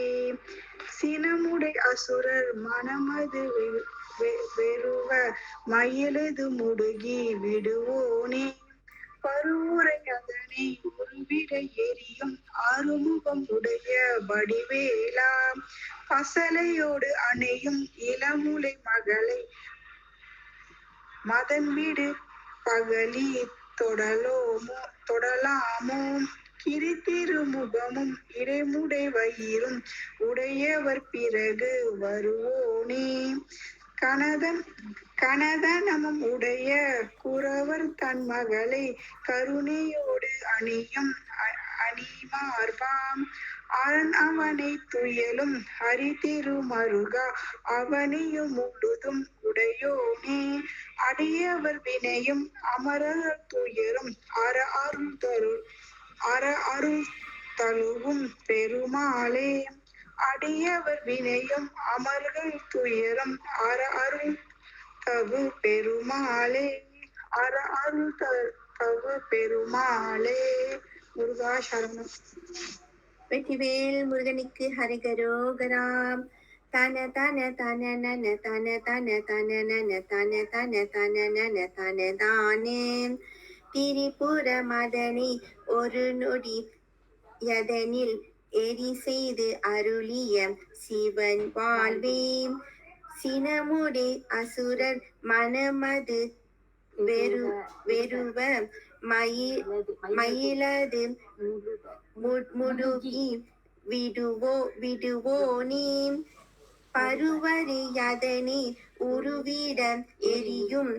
Speaker 3: சினமுடை அசுரர் மனமது வெறுவ மயிலது முடுகி விடுவோனே. பருவுரை அதனை உருவிட எரியும் ஆறுமுகம் உடைய வடிவேலா. பசலையோடு அணையும் இளமுலை மகளை மதன் வீடு பகலி தொடலாமோ. கிரித்திருமுகமும் இடைமுடை வயிறும் உடையவர் பிறகு வருவோனே. கனதனமும் உடைய குறவர் தன் மகளை கருணையோடு அணிமார்பாம். அரண் அவனை துயலும் ஹரிதிருமருகா அவனையும் முழுதும் உடையோனே. அடியவர் வினையும் அமரர் துயரும் அருள் தழுவும் பெருமாளே. அடியவர் வினையும் அமர்கள் துயரம் அருள் தவு பெருமாளே. அருள் தவு பெருமாளே. முருகா சரணம்.
Speaker 6: வெற்றிவேல் முருகனுக்கு ஹரிகரோகராம். தன தன தன நன தன தன தன நன தன தன தன நன தன தானே. திரிபுர மதனை ஒரு நொடி யதனில் எரி செய்து அருளிய சிவன் வாழ்வே. சினமுடை அசுரர் மனமது வெறுவ மயிலது முடுகி விடுவோனே. பருவரி யதனை உருவிட எரியும்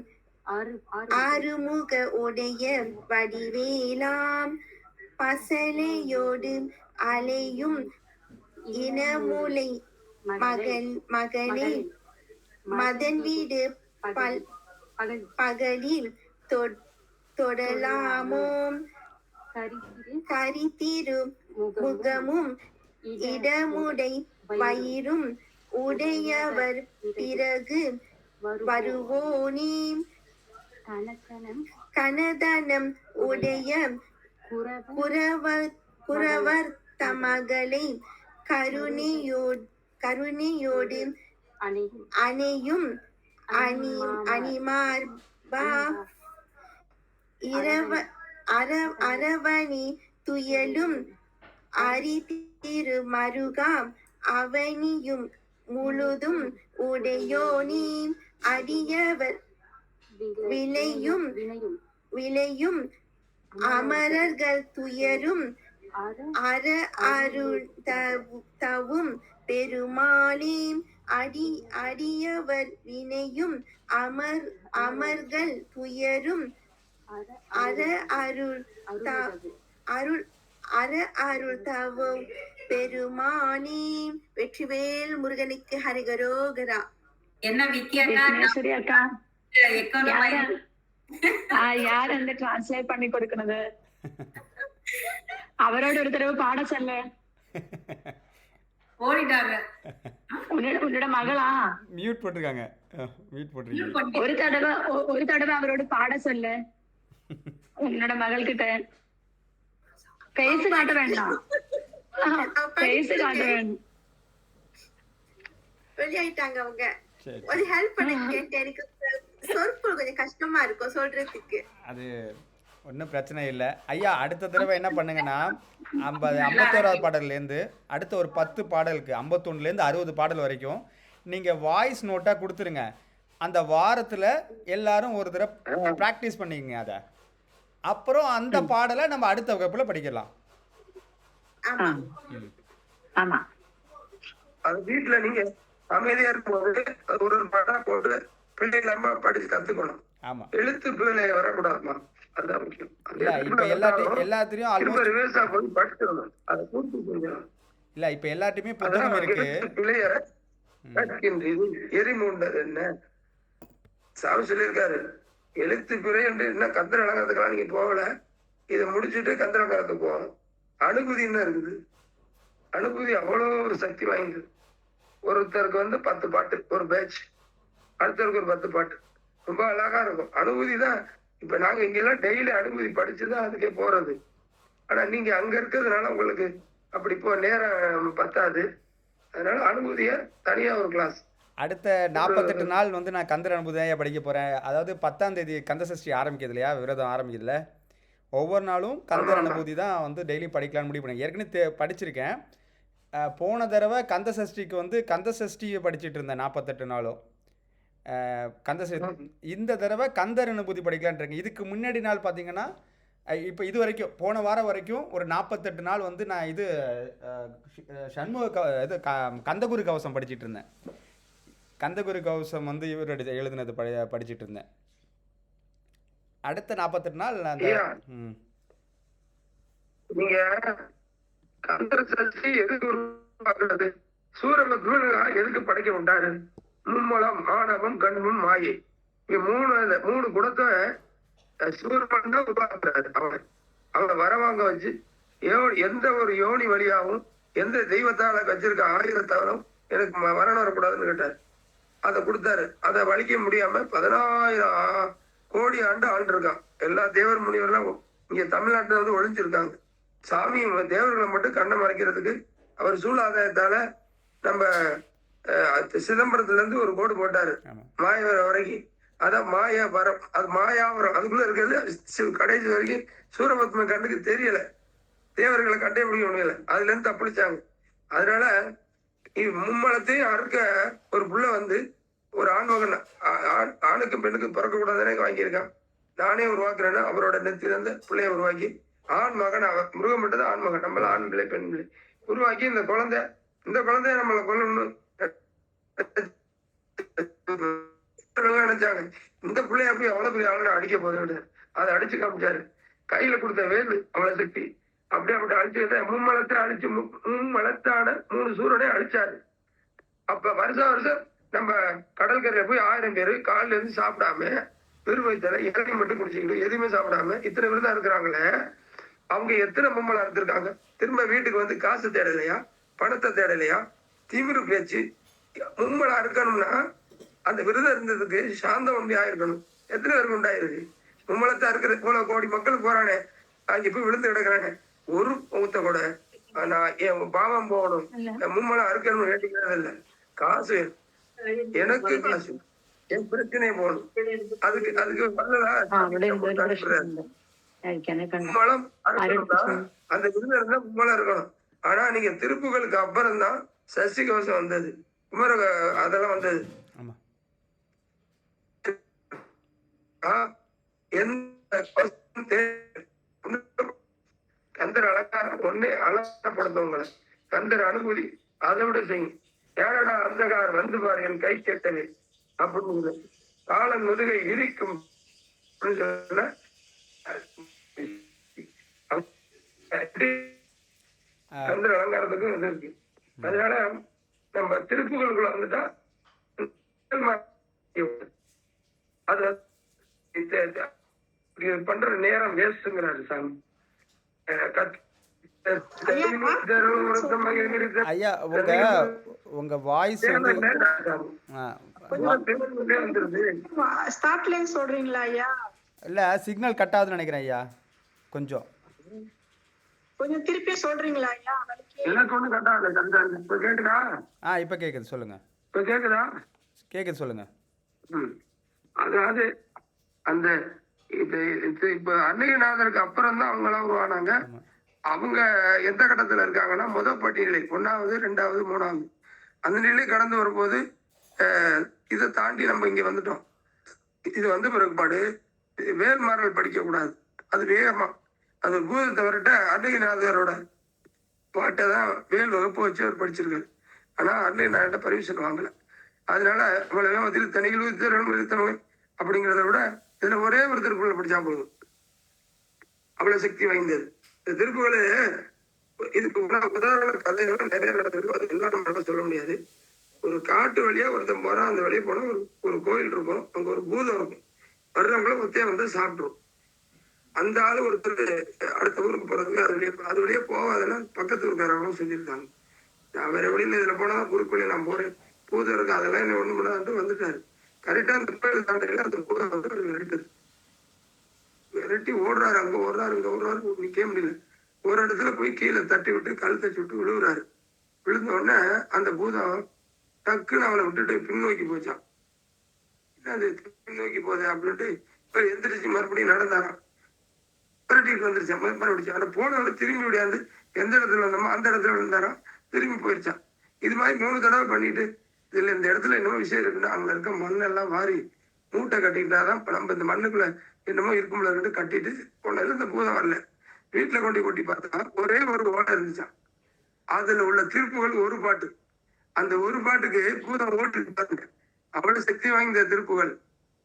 Speaker 6: ஆறுமுக உடைய வடிவேலாம். பசலையோடு அலையும் இனமுலை மகனை மதன் வீடு பகலில் தொடலாமோ. கரித்திரு முகமும் இடமுடை வயிறும் உடையவர் பிறகு வருவோனே. கனதனம் உடைய குறவர் தமகளை கருணையோடு அணையும் அணிமார்பா. அரவணி துயலும் அரிதிருமருகா அவனியும் முழுதும் உடையோனே. அடியவர் விளையும் அமரர்கள் துயரும் அருள் தவும் பெருமாளே. அடியவர் வினையும் அமர்கள் துயரும் அருள் தவும் பெருமானே. வெற்றிவேல் முருகனுக்கு ஹரிகரோகரா.
Speaker 5: என்ன விக்கியக்கா
Speaker 4: யார் அந்த டிரான்ஸ்லேட் பண்ணி கொடுக்கறது? அவரோட ஒரு தடவை பாட சொல்ல.
Speaker 5: ஓடிட்டாங்க.
Speaker 4: உன்னோட மகளா?
Speaker 2: மியூட் போட்டிருக்காங்க. மியூட் போட்டிருக்கீங்க.
Speaker 4: ஒரு தடவை அவரோட பாட சொல்ல. உன்னோட மகள் கிட்ட பேச காட்ட வேண்டாம். பேச காட்ட வேண்டாம்.
Speaker 6: வெளியாயிட்டாங்க அவங்க. ஒரு ஹெல்ப் பண்ணுங்க. எனக்கு சொற்பொருள் கொஞ்சம் கஷ்டமா இருக்கும் சொல்றதுக்கு.
Speaker 2: அது ஒன்றும் பிரச்சனை இல்லை ஐயா. அடுத்த தடவை என்ன பண்ணுங்கன்னா 51வது பாடல்லேருந்து அடுத்த ஒரு 10 பாடலுக்கு 51லேருந்து 60 பாடல் வரைக்கும் நீங்கள் வாய்ஸ் நோட்டாக கொடுத்துருங்க. அந்த வாரத்தில் எல்லாரும் ஒரு தடவை ப்ராக்டிஸ் பண்ணிக்கங்க. அதை அப்புறம் அந்த பாடலை நம்ம அடுத்த வகுப்பில் படிக்கலாம்.
Speaker 1: அது வீட்டுல நீங்க அமைதியா இருக்கும்போது ஒரு பாடா போட்டு பிள்ளைகளாம படிச்சு கத்துக்கணும்.
Speaker 2: ஆமா,
Speaker 1: எழுத்து பிள்ளை வரக்கூடாதுமா. அதுதான் முக்கியம்.
Speaker 2: எல்லாத்தையும்
Speaker 1: ரிவர்ஸா போய் படிச்சிடணும். அதை பூர்த்தி செஞ்சணும்.
Speaker 2: இல்ல இப்ப எல்லாத்தையுமே புத்தகம் இருக்கு.
Speaker 1: பிள்ளைய எரிமூண்டது என்ன சாமி சொல்லியிருக்காரு. எழுத்து பிழை என்று என்ன கந்தர அலங்காரத்துக்கெல்லாம் நீங்க போகல. இதை முடிச்சுட்டு கந்தர அலங்காரத்துக்கு போகணும். அனுபூதி என்ன இருக்குது? அனுபூதி அவ்வளோ ஒரு சக்தி வாய்ந்தது. ஒருத்தருக்கு 10 பாட்டு ஒரு பேட்ச், அடுத்தவருக்கு ஒரு 10 பாட்டு. ரொம்ப அழகா இருக்கும். அனுபூதி தான் இப்ப நாங்க இங்கெல்லாம் டெய்லி அனுமதி படிச்சுதான் அதுக்கே போறது. ஆனா நீங்க அங்க இருக்கிறதுனால உங்களுக்கு அப்படி இப்போ நேரம் பத்தாது. அதனால அனுமதிய தனியா ஒரு கிளாஸ்.
Speaker 2: அடுத்த 48 நாள் வந்து நான் கந்தர் அனுபூதி தான் படிக்க போகிறேன். அதாவது 10ஆம் தேதி கந்த சஷ்டி ஆரம்பிக்குது இல்லையா, விரதம் ஆரம்பிக்குதுல, ஒவ்வொரு நாளும் கந்தர் அனுபூதி தான் வந்து டெய்லி படிக்கலாம்னு முடிவு பண்ணேன். ஏற்கனவே படிச்சிருக்கேன். போன தடவை கந்த சஷ்டிக்கு வந்து கந்த சஷ்டியை படிச்சுட்டு இருந்தேன் 48 நாளும். கந்த சஷ்டி. இந்த தடவை கந்தர் அனுபூதி படிக்கலான் இருக்கேன். இதுக்கு முன்னாடி நாள் பார்த்தீங்கன்னா இப்போ இது வரைக்கும் போன வாரம் வரைக்கும் ஒரு 48 நாள் வந்து நான் இது சண்முக இது கந்தகுரு கவசம் படிச்சுட்டு இருந்தேன். கந்தகுரு கவசம் வந்து இவர் எழுதினது படிச்சுட்டு இருந்தேன். அடுத்த 48 நாள் நான்
Speaker 1: நீங்க கந்தர் சஷ்டி எதுக்கு உருவாக்குறது, சூரபத்மன் எதுக்கு படைக்க உண்டாரு, மும்மலம் ஆணவம் கண்மும் மாயை, மூணு குணத்தை சூரபன் தான் உருவாக்குறாரு. அவனை வரவாங்க வச்சு எந்த ஒரு யோனி வழியாவும் எந்த தெய்வத்தால வச்சிருக்க ஆயுதத்தாலும் எனக்கு மரணம் வரக்கூடாதுன்னு கேட்டாரு. அதை கொடுத்தாரு. அதை வலிக்க முடியாம 10000 கோடி ஆண்டு ஆண்டிருக்கான். எல்லா தேவர் முனிவர்லாம் இங்க தமிழ்நாட்டுல வந்து ஒழிஞ்சிருக்காங்க. சாமி தேவர்களை மட்டும் கண்ணை மறைக்கிறதுக்கு அவர் சூழாதாயத்தால நம்ம சிதம்பரத்துல இருந்து ஒரு கோடு போட்டாரு மாயவரம் வரைக்கும். அதான் மாயாவரம், அது மாயாவரம். அதுக்குள்ள இருக்கிறது கடைசி வரைக்கும் சூரபத்ம கண்ணுக்கு தெரியல, தேவர்களை கண்டே பிடிக்க முடியல. அதுல இருந்து தப்பிச்சாங்க. அதனால மும்மலத்தையும் அறுக்க ஒரு புள்ள வந்து ஒரு ஆண்மகன் ஆணுக்கும் பெண்ணுக்கும் பிறக்க கூடாதுன்னு வாங்கியிருக்கான். நானே உருவாக்குறேன்னா அவரோட நெத்திலிருந்து பிள்ளைய உருவாக்கி ஆண் மகன், மிருகம் மட்டும்தான் ஆண் மகன், நம்மள ஆண் பிள்ளை பெண் பிள்ளை உருவாக்கி இந்த குழந்தைய நம்மளை கொல்லணும் நினைச்சாங்க. இந்த பிள்ளைய போய் அவ்வளவு பெரிய ஆளுநர் அடிக்க போகுது. அதை அடிச்சு காமிச்சாரு. கையில கொடுத்த வேலு அவ்வளவு சக்தி. அப்படியே அப்படி அழிச்சு மும்மலத்தை அழிச்சு மும்மலத்தான 3 சூரனை அழிச்சாரு. அப்ப வருஷம் நம்ம கடற்கரையில போய் 1000 பேரு காலில இருந்து சாப்பிடாம வெறும் வயிற்றுல இளநீ மட்டும் குடிச்சுக்கிட்டு எதுவுமே சாப்பிடாம இத்தனை பேர் தான் இருக்கிறாங்களே, அவங்க எத்தனை மும்மலம் இருந்திருக்காங்க. திரும்ப வீட்டுக்கு வந்து காசு தேடலையா, பணத்தை தேடலையா, திமிரு பேச்சு. மும்மலா இருக்கணும்னா அந்த விரதம் இருந்ததுக்கு சாந்தம் உண்மையா இருக்கணும். எத்தனை பேருக்கு உண்டாயிருக்கு? மும்மலத்தா இருக்கிறது போல கோடி மக்கள் போறானே, அங்க போய் விழுந்து கிடக்குறானே, ஒரு ஊத்த கூட நான் என் பாவம் போகணும், மும்மலம் அறுக்கணும்னு கேட்டுக்கிறது இல்லை. காசு எனக்கு, காசு என் பிரச்சனை போகணும். அதுக்கு மும்மலம் அறுக்கணும்னா அந்த விருது இருந்தா மும்மலம் இருக்கணும். ஆனா நீங்க திருப்புகளுக்கு அப்புறம் தான் சஷ்டி கவசம் வந்தது, குமர அதெல்லாம் வந்தது. கந்தர் அலங்காரம் ஒன்னே அலங்காரப்படுத்தவங்களை கந்தர் அனுமதி அதை விட செய்யும். ஏழடா அந்தகார் வந்து பாரு என் கை கெட்டது அப்படின்னு காலம் முதுகை இடிக்கும் சொல்ல கந்தர் அலங்காரத்துக்கும் இது இருக்கு. அதனால நம்ம திருப்புகளுக்குள்ள வந்துட்டா அது பண்ற நேரம் வேஸ்ட்ங்கிறாரு சாமி.
Speaker 2: ஐயா உங்க வாய்ஸ்
Speaker 3: சொல்றீங்களா ஐயா?
Speaker 2: இல்ல சிக்னல் கட் ஆகுதுன்னு நினைக்கிறேன் ஐயா. கொஞ்சம்
Speaker 3: திருப்பி சொல்றீங்களா ஐயா?
Speaker 1: கேக்குதா?
Speaker 2: இப்ப கேக்குது, சொல்லுங்க.
Speaker 1: இப்ப கேக்குதா?
Speaker 2: கேக்குது, சொல்லுங்க.
Speaker 1: அதாவது அந்த இப்ப அன்னையநாதருக்கு அப்புறம் தான் அவங்க எல்லாம் உருவானாங்க. அவங்க எந்த கட்டத்துல இருக்காங்கன்னா முதல் பட்டியலை 1வது 2வது 3வது அந்த நிலை கடந்து வரும்போது இதை தாண்டி நம்ம இங்க வந்துட்டோம். இது வந்து பிறகுபாடு வேல்மாறல் படிக்க கூடாது, அது வேகமா அது பூதத்தை வரட்ட அன்னையநாதரோட பாட்டை தான் வேல் வகுப்பு வச்சு அவர் படிச்சிருக்காரு. ஆனா அன்னையநாதர்கிட்ட பர்மிஷன் வாங்கல. அதனால இவ்வளவு திருத்தணிகள் அப்படிங்கிறத விட இதுல ஒரே ஒரு திருக்குறளை படிச்சா போதும், அவ்வளவு சக்தி வாய்ந்தது இந்த திருக்குறளு. இதுக்கு உதாரண கதைகள் நிறைய நடந்திருக்கு, அது எல்லாம் நம்ம சொல்ல முடியாது. ஒரு காட்டு வழியா ஒருத்தன் போறான், அந்த வழியா போனா ஒரு கோயில் இருக்கும், அங்க ஒரு பூதம் இருக்கும், வர்றவங்களும் ஒத்தையா வந்து சாப்பிட்ரும். அந்த ஆளு ஒருத்தர் அடுத்த ஊருக்கு போறதுக்கு அது வழியா போவாதெல்லாம் பக்கத்து ஊருக்காரங்களும் செஞ்சிருக்காங்க. நான் வேற வழியில இதுல போனாதான் குறுக்கு வழியில நான் போறேன், பூதம் இருக்கு, அதெல்லாம் என்ன ஒண்ணு பண்ணாது வந்துட்டாரு. கரெக்டா அந்த கோயில் தாண்டையில அந்த பூதம் வந்து இருக்குது. விரட்டி ஓடுறாரு, அங்க ஓடுறாரு, இங்க ஓடுறாரு, நிக்க முடியல. ஒரு இடத்துல போய் கீழே தட்டி விட்டு கல் தட்டி விட்டு விழுகுறாரு. விழுந்த உடனே அந்த பூதம் டக்குன்னு அவனை விட்டுட்டு பின்னோக்கி போச்சான். அது பின்னோக்கி போதே அப்படின்ட்டு இப்ப எந்திரிச்சு மறுபடியும் நடந்தாராம். விரட்டிட்டு வந்துருச்சா மறுபடியும். ஆனா போனவர் திரும்பி விடையாது, எந்த இடத்துல வந்தோமோ அந்த இடத்துல விழுந்தாராம், திரும்பி போயிருச்சான். இது மாதிரி 3 தடவை பண்ணிட்டு இதுல இந்த இடத்துல என்னமோ விஷயம் இருக்குன்னா அங்க இருக்க மண்ணெல்லாம் வாரி மூட்டை கட்டிக்கிட்டாதான் நம்ம இந்த மண்ணுக்குள்ள என்னமோ இருக்கும்ல இருந்து கட்டிட்டு போனதுல இந்த பூதம் வரல. வீட்டுல கொட்டி பார்த்தா ஒரே ஒரு ஓலை இருந்துச்சான். அதுல உள்ள திருப்புகள் ஒரு பாட்டு. அந்த ஒரு பாட்டுக்கு பூதம் ஓட்டு பாருங்க. அவ்வளவு சக்தி வாய்ந்த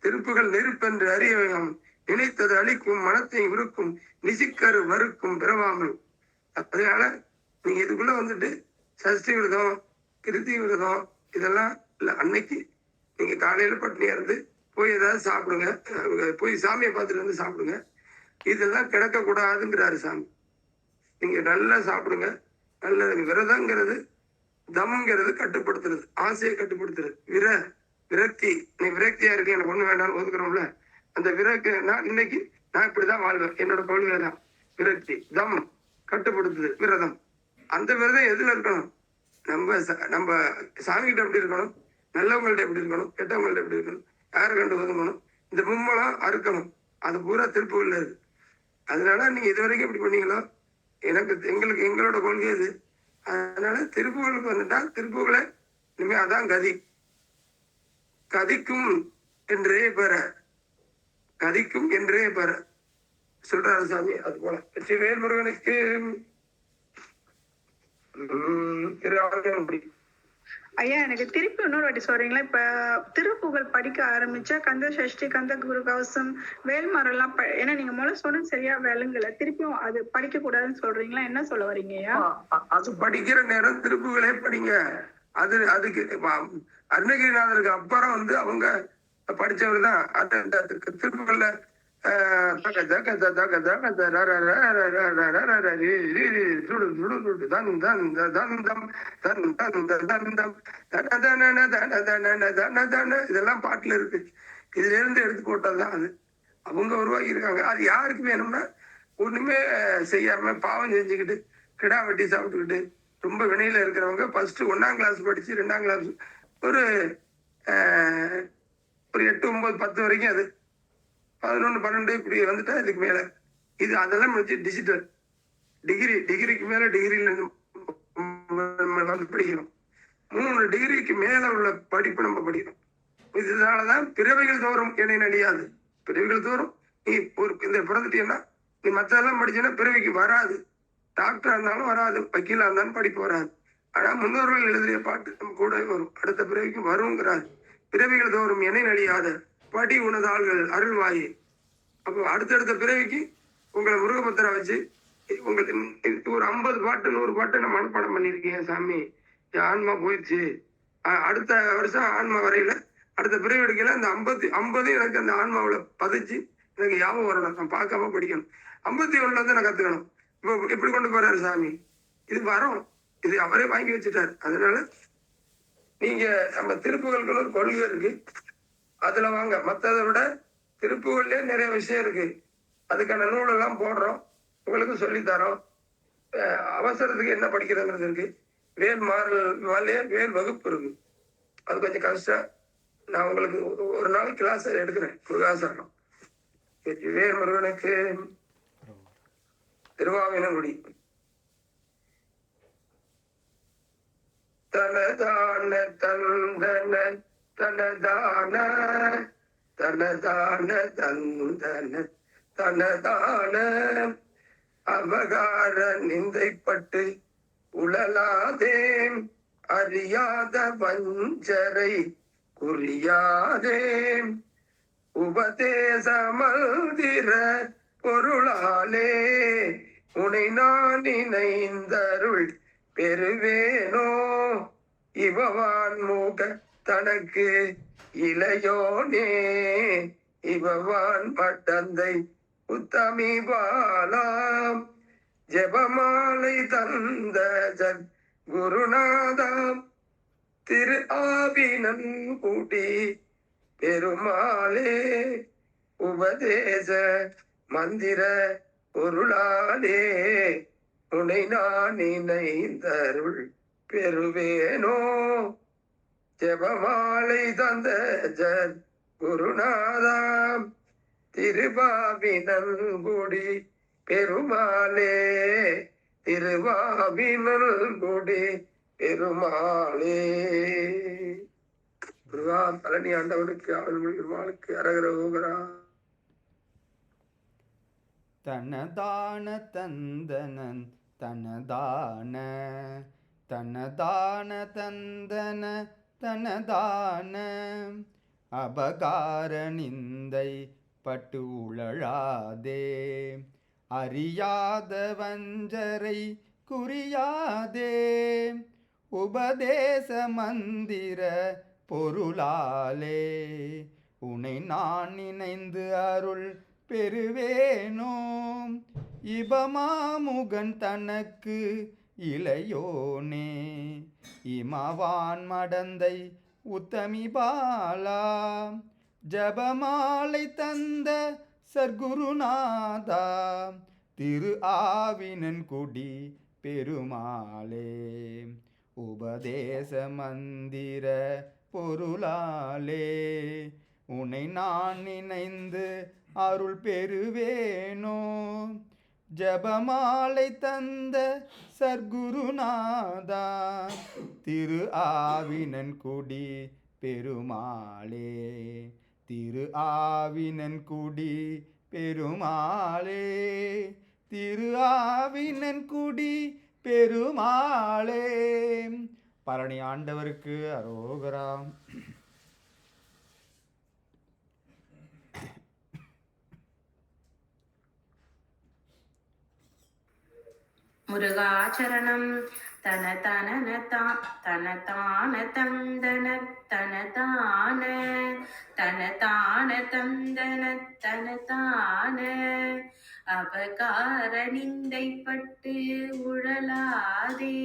Speaker 1: திருப்புகள் நெருப்பென்று அறிய வேணும், நினைத்தது அழிக்கும், மனத்தை உருக்கும், நிசிக்கரு வறுக்கும் பிறவாமல். அதனால நீங்க இதுக்குள்ள வந்துட்டு சஷ்டி விரதம், கிருத்தி விரதம் இதெல்லாம் இல்ல. அன்னைக்கு நீங்க காலையில பட்டினியா இருந்து போய் ஏதாவது சாப்பிடுங்க, போய் சாமியை பார்த்துட்டு வந்து சாப்பிடுங்க. இதெல்லாம் கிடக்க கூடாதுங்கிறாரு சாமி. நீங்க நல்லா சாப்பிடுங்க. நல்ல விரதங்கிறது தம்ங்கிறது கட்டுப்படுத்துறது, ஆசையை கட்டுப்படுத்துறது. விரக்தி, நீ விரக்தியா இருக்கு, எனக்கு ஒண்ணு வேண்டாம்னு ஒதுக்குறோம்ல, அந்த விரக்தி நான் இன்னைக்கு நான் இப்படிதான் வாழ்வேன், என்னோட கொள்கை தான் விரக்தி. தம் கட்டுப்படுத்துது விரதம். அந்த விரதம் எதுல இருக்கணும்? நம்ம சாமி கிட்ட எப்படி இருக்கணும், நல்லவங்கள்ட்ட எப்படி இருக்கணும், கெட்டவங்கள்ட்ட எப்படி இருக்கணும், யாரை கண்டு ஒதுங்கணும், இந்த மும்மலம் அறுக்கணும். அது பூரா திருப்புகள்ல இருக்கு. அதனால நீங்க இது வரைக்கும் எப்படி பண்ணீங்களோ எங்களோட கொள்கை இது. அதனால திருப்புகளுக்கு வந்துட்டா திருப்புகளை இனிமே அதான் கதி. கதிக்கும் என்றே பெற சொல்றாரு சாமி. அது போல வெற்றிவேல் முருகனுக்கு
Speaker 3: ஐயா எனக்கு திருப்பி இன்னொரு வாட்டி சொல்றீங்களா? இப்ப திருப்புகழ் படிக்க ஆரம்பிச்சா கந்த சஷ்டி, கந்த குரு கவசம், வேல்மரம் எல்லாம் ஏன்னா நீங்க முதல்ல சொன்ன சரியா விளங்கல. திருப்பியும் அது படிக்க கூடாதுன்னு சொல்றீங்களா? என்ன சொல்ல வரீங்க ஐயா?
Speaker 1: அது படிக்கிற நேரம் திருப்புகளே படிங்க. அதுக்கு அருணகிரிநாதருக்கு அப்புறம் அவங்க படிச்சவர் தான். அந்த திருப்புகள்ல இதெல்லாம் பாட்டுல இருக்கு. இதுல இருந்து எடுத்து போட்டதுதான் அது. அவங்க உருவாக்கி இருக்காங்க. அது யாருக்கு வேணும்னா ஒண்ணுமே செய்யாம பாவம் செஞ்சுக்கிட்டு கிடா வெட்டி சாப்பிட்டுக்கிட்டு ரொம்ப வினையில இருக்கிறவங்க ஃபர்ஸ்ட் 1ஆம் கிளாஸ் படிச்சு 2ஆம் கிளாஸ் ஒரு 8, 9, 10 வரைக்கும், அது 11, 12 இப்படி வந்துட்டா இதுக்கு மேல இது அதெல்லாம் முடிச்சு டிஜிட்டல் டிகிரிக்கு மேல டிகிரியில வந்து படிக்கணும். 3 டிகிரிக்கு மேல உள்ள படிப்பு நம்ம படிக்கணும். இதனாலதான் பிறவைகள் தோறும் என்னை நடியாது. பிறவிகள் தோறும் நீ இந்த பிறந்துட்டீங்கன்னா நீ மற்றதெல்லாம் படிச்சேன்னா பிறவிக்கு வராது. டாக்டரா இருந்தாலும் வராது, வக்கீலா இருந்தாலும் படிப்பு வராது. ஆனா முன்னோர்கள் எழுதிய பாட்டு நம்ம கூட வரும், அடுத்த பிறவிக்கு வருங்கிறாரு. பிறவிகள் தோறும் என்னை நடியாத படி உனதாள்கள் அருள்வாயே. அப்போ அடுத்தடுத்த பிறவிக்கு உங்களை முருகபத்திரா வச்சு உங்களுக்கு ஒரு 50 பாட்டு 100 பாட்டு நான் மனப்பாடம் பண்ணியிருக்கேன் சாமி. என் ஆன்மா போயிடுச்சு, அடுத்த வருஷம் ஆன்மா வரையில அடுத்த பிறவி எடுக்கல அந்த 50 எனக்கு அந்த ஆன்மாவில பதிச்சு எனக்கு ஞாபகம் வரணும். நான் பார்க்காம படிக்கணும். 51 வந்து நான் கத்துக்கணும். இப்போ எப்படி கொண்டு போறாரு சாமி? இது வரும், இது அவரே வாங்கி வச்சுட்டாரு. அதனால நீங்க நம்ம திருப்புகளுக்கு ஒரு கொள்கை இருக்கு, அதுல வாங்க. மற்றதை விட திருப்புகள்லயே நிறைய விஷயம் இருக்கு. அதுக்கான நூல் எல்லாம் போடுறோம், உங்களுக்கு சொல்லித்தரோம். அவசரத்துக்கு என்ன படிக்கிறதுங்கிறது இருக்கு. வேல் வகுப்பு இருக்கு, அது கொஞ்சம் கஷ்டம். நான் உங்களுக்கு ஒரு நாள் கிளாஸ் எடுக்கிறேன். முருகாசரணம் வேல் முருகனுக்கு திருவாவினங்குடி. தனதான தந்தன தனதான தனதான தந்தன தனதான அபகார நிந்தைப்பட்டு உழலாதே, அறியாத வஞ்சரை குறியாதே, உபதேச மந்திர பொருளாலே உனை நான் நினைந்தருள் பெறுவேனோ. இவவான் மூக தனக்கு இளையோனே, இவவான் பட்டந்தை உத்தமி பாலாம், ஜெபமாலை தந்த ஜக் குருநாதாம் திரு ஆவினன் கூட்டி பெருமாளே, உபதேச மந்திர பொருளாலே உனை நான் நினைந்தருள் பெறுவேனோ. ஜெபமாலை தந்த ஜன் குருநாதாம் திருவாவினங்குடி பெருமாளே, திருவாவினங்குடி பெருமாளே. முருகா, பழனி ஆண்டவனுக்கு அவள் பெருமாளுக்கு அரகரோகரா.
Speaker 2: தனதான தந்தனன் தனதான தனதான தந்தன தனதான அபகார நிந்தை பட்டு உழழாதே, அறியாத வஞ்சரை குறியாதே, உபதேச மந்திர பொருளாலே உனை நான் நினைந்து அருள் பெறுவேனோ. இபமாமுகன் தனக்கு இளையோனே, இமவான் மடந்தை உத்தமி பாலா, ஜபமாலை தந்த சர்க்குருநாதா, திரு ஆவினன்குடி பெருமாளே, உபதேச மந்திர பொருளாலே உன்னை நான் நினைந்து அருள் பெறுவேனோ. ஜபமாலை தந்த சர்க்குருநாதா, திரு ஆவினன்குடி பெருமாளே, திரு ஆவினன்குடி பெருமாளே, திரு ஆவினன்குடி பெருமாளே. பழனி ஆண்டவருக்கு அரோகரா.
Speaker 5: முருகாச்சரணம் தன தனன தன தான தந்தன தன தான தன தான தந்தன தன தான அபகார நிந்தை பட்டு உழலாதே,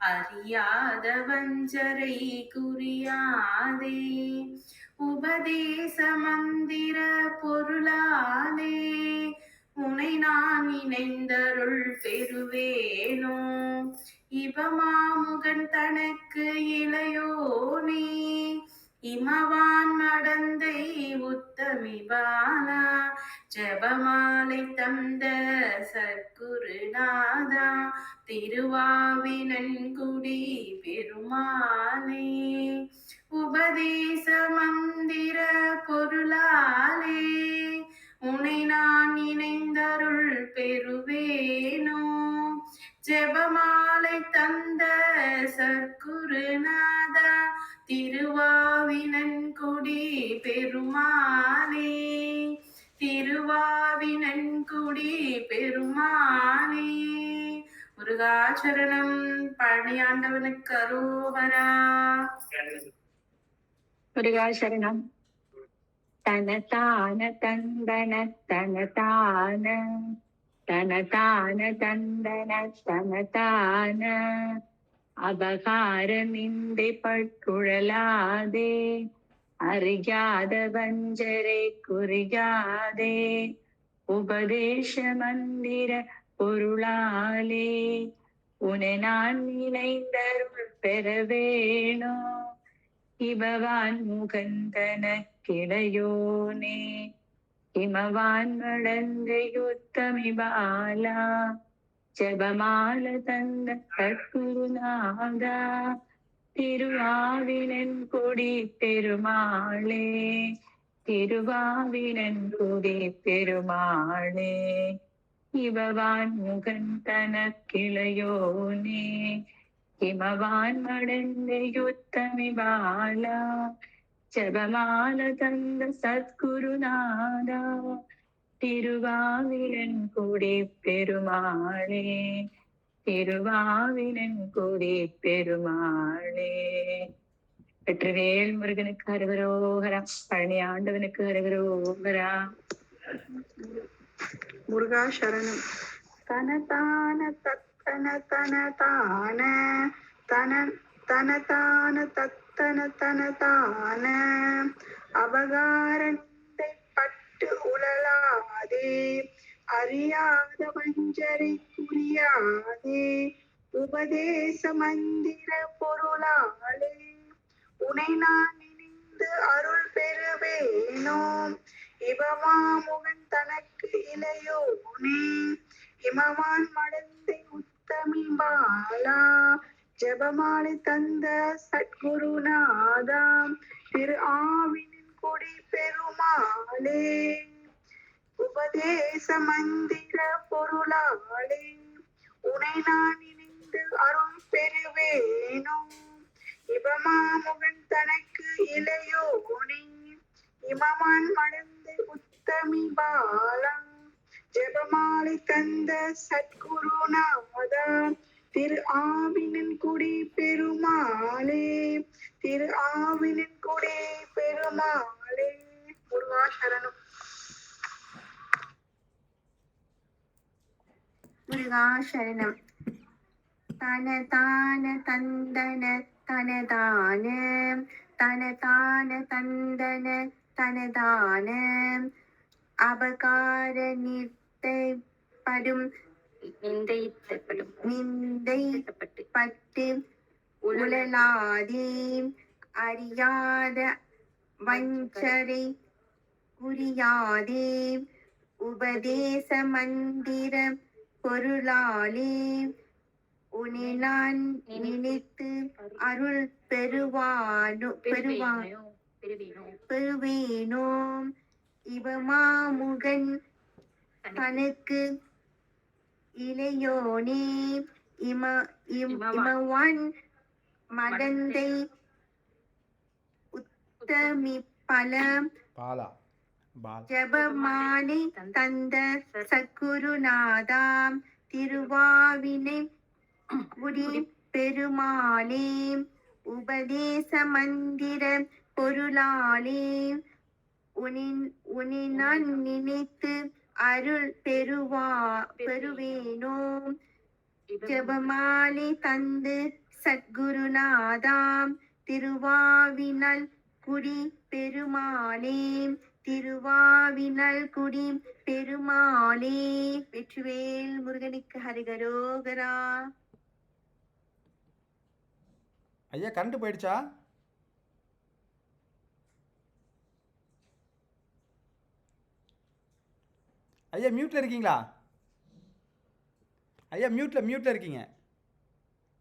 Speaker 5: அறியாத வஞ்சரை குறியாதே, உபதேச மந்திர பொருளாலே உனை நான் இணைந்தருள் பெறுவேனோ. இபமாமுகன் தனக்கு இளையோனே, இமவான் மடந்தை உத்தமி பாலா, ஜபமாலை தந்த சற்குருநாதா, திருவாவினன்குடி பெருமாளே, உபதேச மந்திர பொருளாலே உனை நான் இணைந்தருள் பெறுவேனோ. ஜெபமாலை தந்த சற்குருநாதா, திருவாவினன்குடி பெருமாளே, திருவாவினன்குடி பெருமாளே. முருகாச்சரணம். பழனி ஆண்டவனுக்கு அரோகரா.
Speaker 4: முருகாசரணம். தனதான தந்தன தனதான தனதான தந்தன தனதான அபகார நிந்தை பட்டுழலாதே, அறியாத வஞ்சரை குறியாதே, உபதேச மந்திர பொருளாலே உனை நான் நினைந்தருள் பெறவேணோ. இபவான் முகந்தன கிளையோனே, இமவான் மடந்தையுத்தமி பாலா, ஜபமால தந்த சற்குருநாதா, திருவாவினன்குடி பெருமாளே, திருவாவினன்குடி பெருமாளே, இபவான் முகந்தன கிளையோனே, இமவான் மடந்தையுத்தமி பாலா, ஜபமால தந்த சத்குருநாதா, திருவாவினன்குடி பெருமாளே, திருவாவினன்குடி பெருமாளே. வெற்றிவேல் முருகனுக்கு அரகரோகரா. பழனி ஆண்டவனுக்கு அரகரோகரா.
Speaker 3: முருகா சரணம். தனதான தத்தன தனதான தன தனதான தத்தன தனதான அபகாரத்தை பட்டு உழலாதே, அறியாத வஞ்சரை புரியாதே உபதேச மந்திர பொருளாலே உனை நான் நினைந்து அருள் பெறுவேனோ இவமாமுகன் தனக்கு இளையோனே இமவான் மடந்தை உத்தமி பாலா ஜபமாலை தந்த சத்குருநாதாம் திரு ஆவினின் கொடி பெருமாளே உபதேச மந்திர பொருளாளே உனை நான் இணைந்து அருள் பெறுவேனோ இவமாமுகன் தனக்கு இளையோனே இமவான் மடந்தை உத்தமி பாலா ஜபமாலை தந்த சத்குருநாதா திரு ஆவினின் குடி பெருமாளே திரு ஆவினின் குடி பெருமாளே முருகா சரணம்.
Speaker 6: முருகா சரணம். தன தான தந்தன தனதான தன தான தந்தன தனதான அபகார நிறுத்தப்படும் நிந்தைப்பட்டு உழலாதே அறியாத வஞ்சரை புரியாதே உபதேச மந்திர பொருளாலே உன்னை நான் நினைத்து அருள் பெறுவேனோ இவமாமுகன் தனக்கு இளையோனே இமவான் மடந்தை உத்தமி
Speaker 2: பாலா
Speaker 6: ஜபமாலை தந்த சத்குருநாதாம் திருவாவினை குடி பெருமாளே உபதேச மந்திர பொருளாலே உன்னை நான் நினைத்து அருள் பெறுவேனோ ஜபமாலை தந்து சத்குருநாதாம் திருவாவினல் குடி பெருமாளே திருவாவினல் குடி பெருமாளே. வெற்றிவேல் முருகனுக்கு ஹரிகரோகரா.
Speaker 2: ஐயா கரண்ட் போயிடுச்சா? ஐயா மியூட்டில் இருக்கீங்களா? ஐயா மியூட்டில் இருக்கீங்க.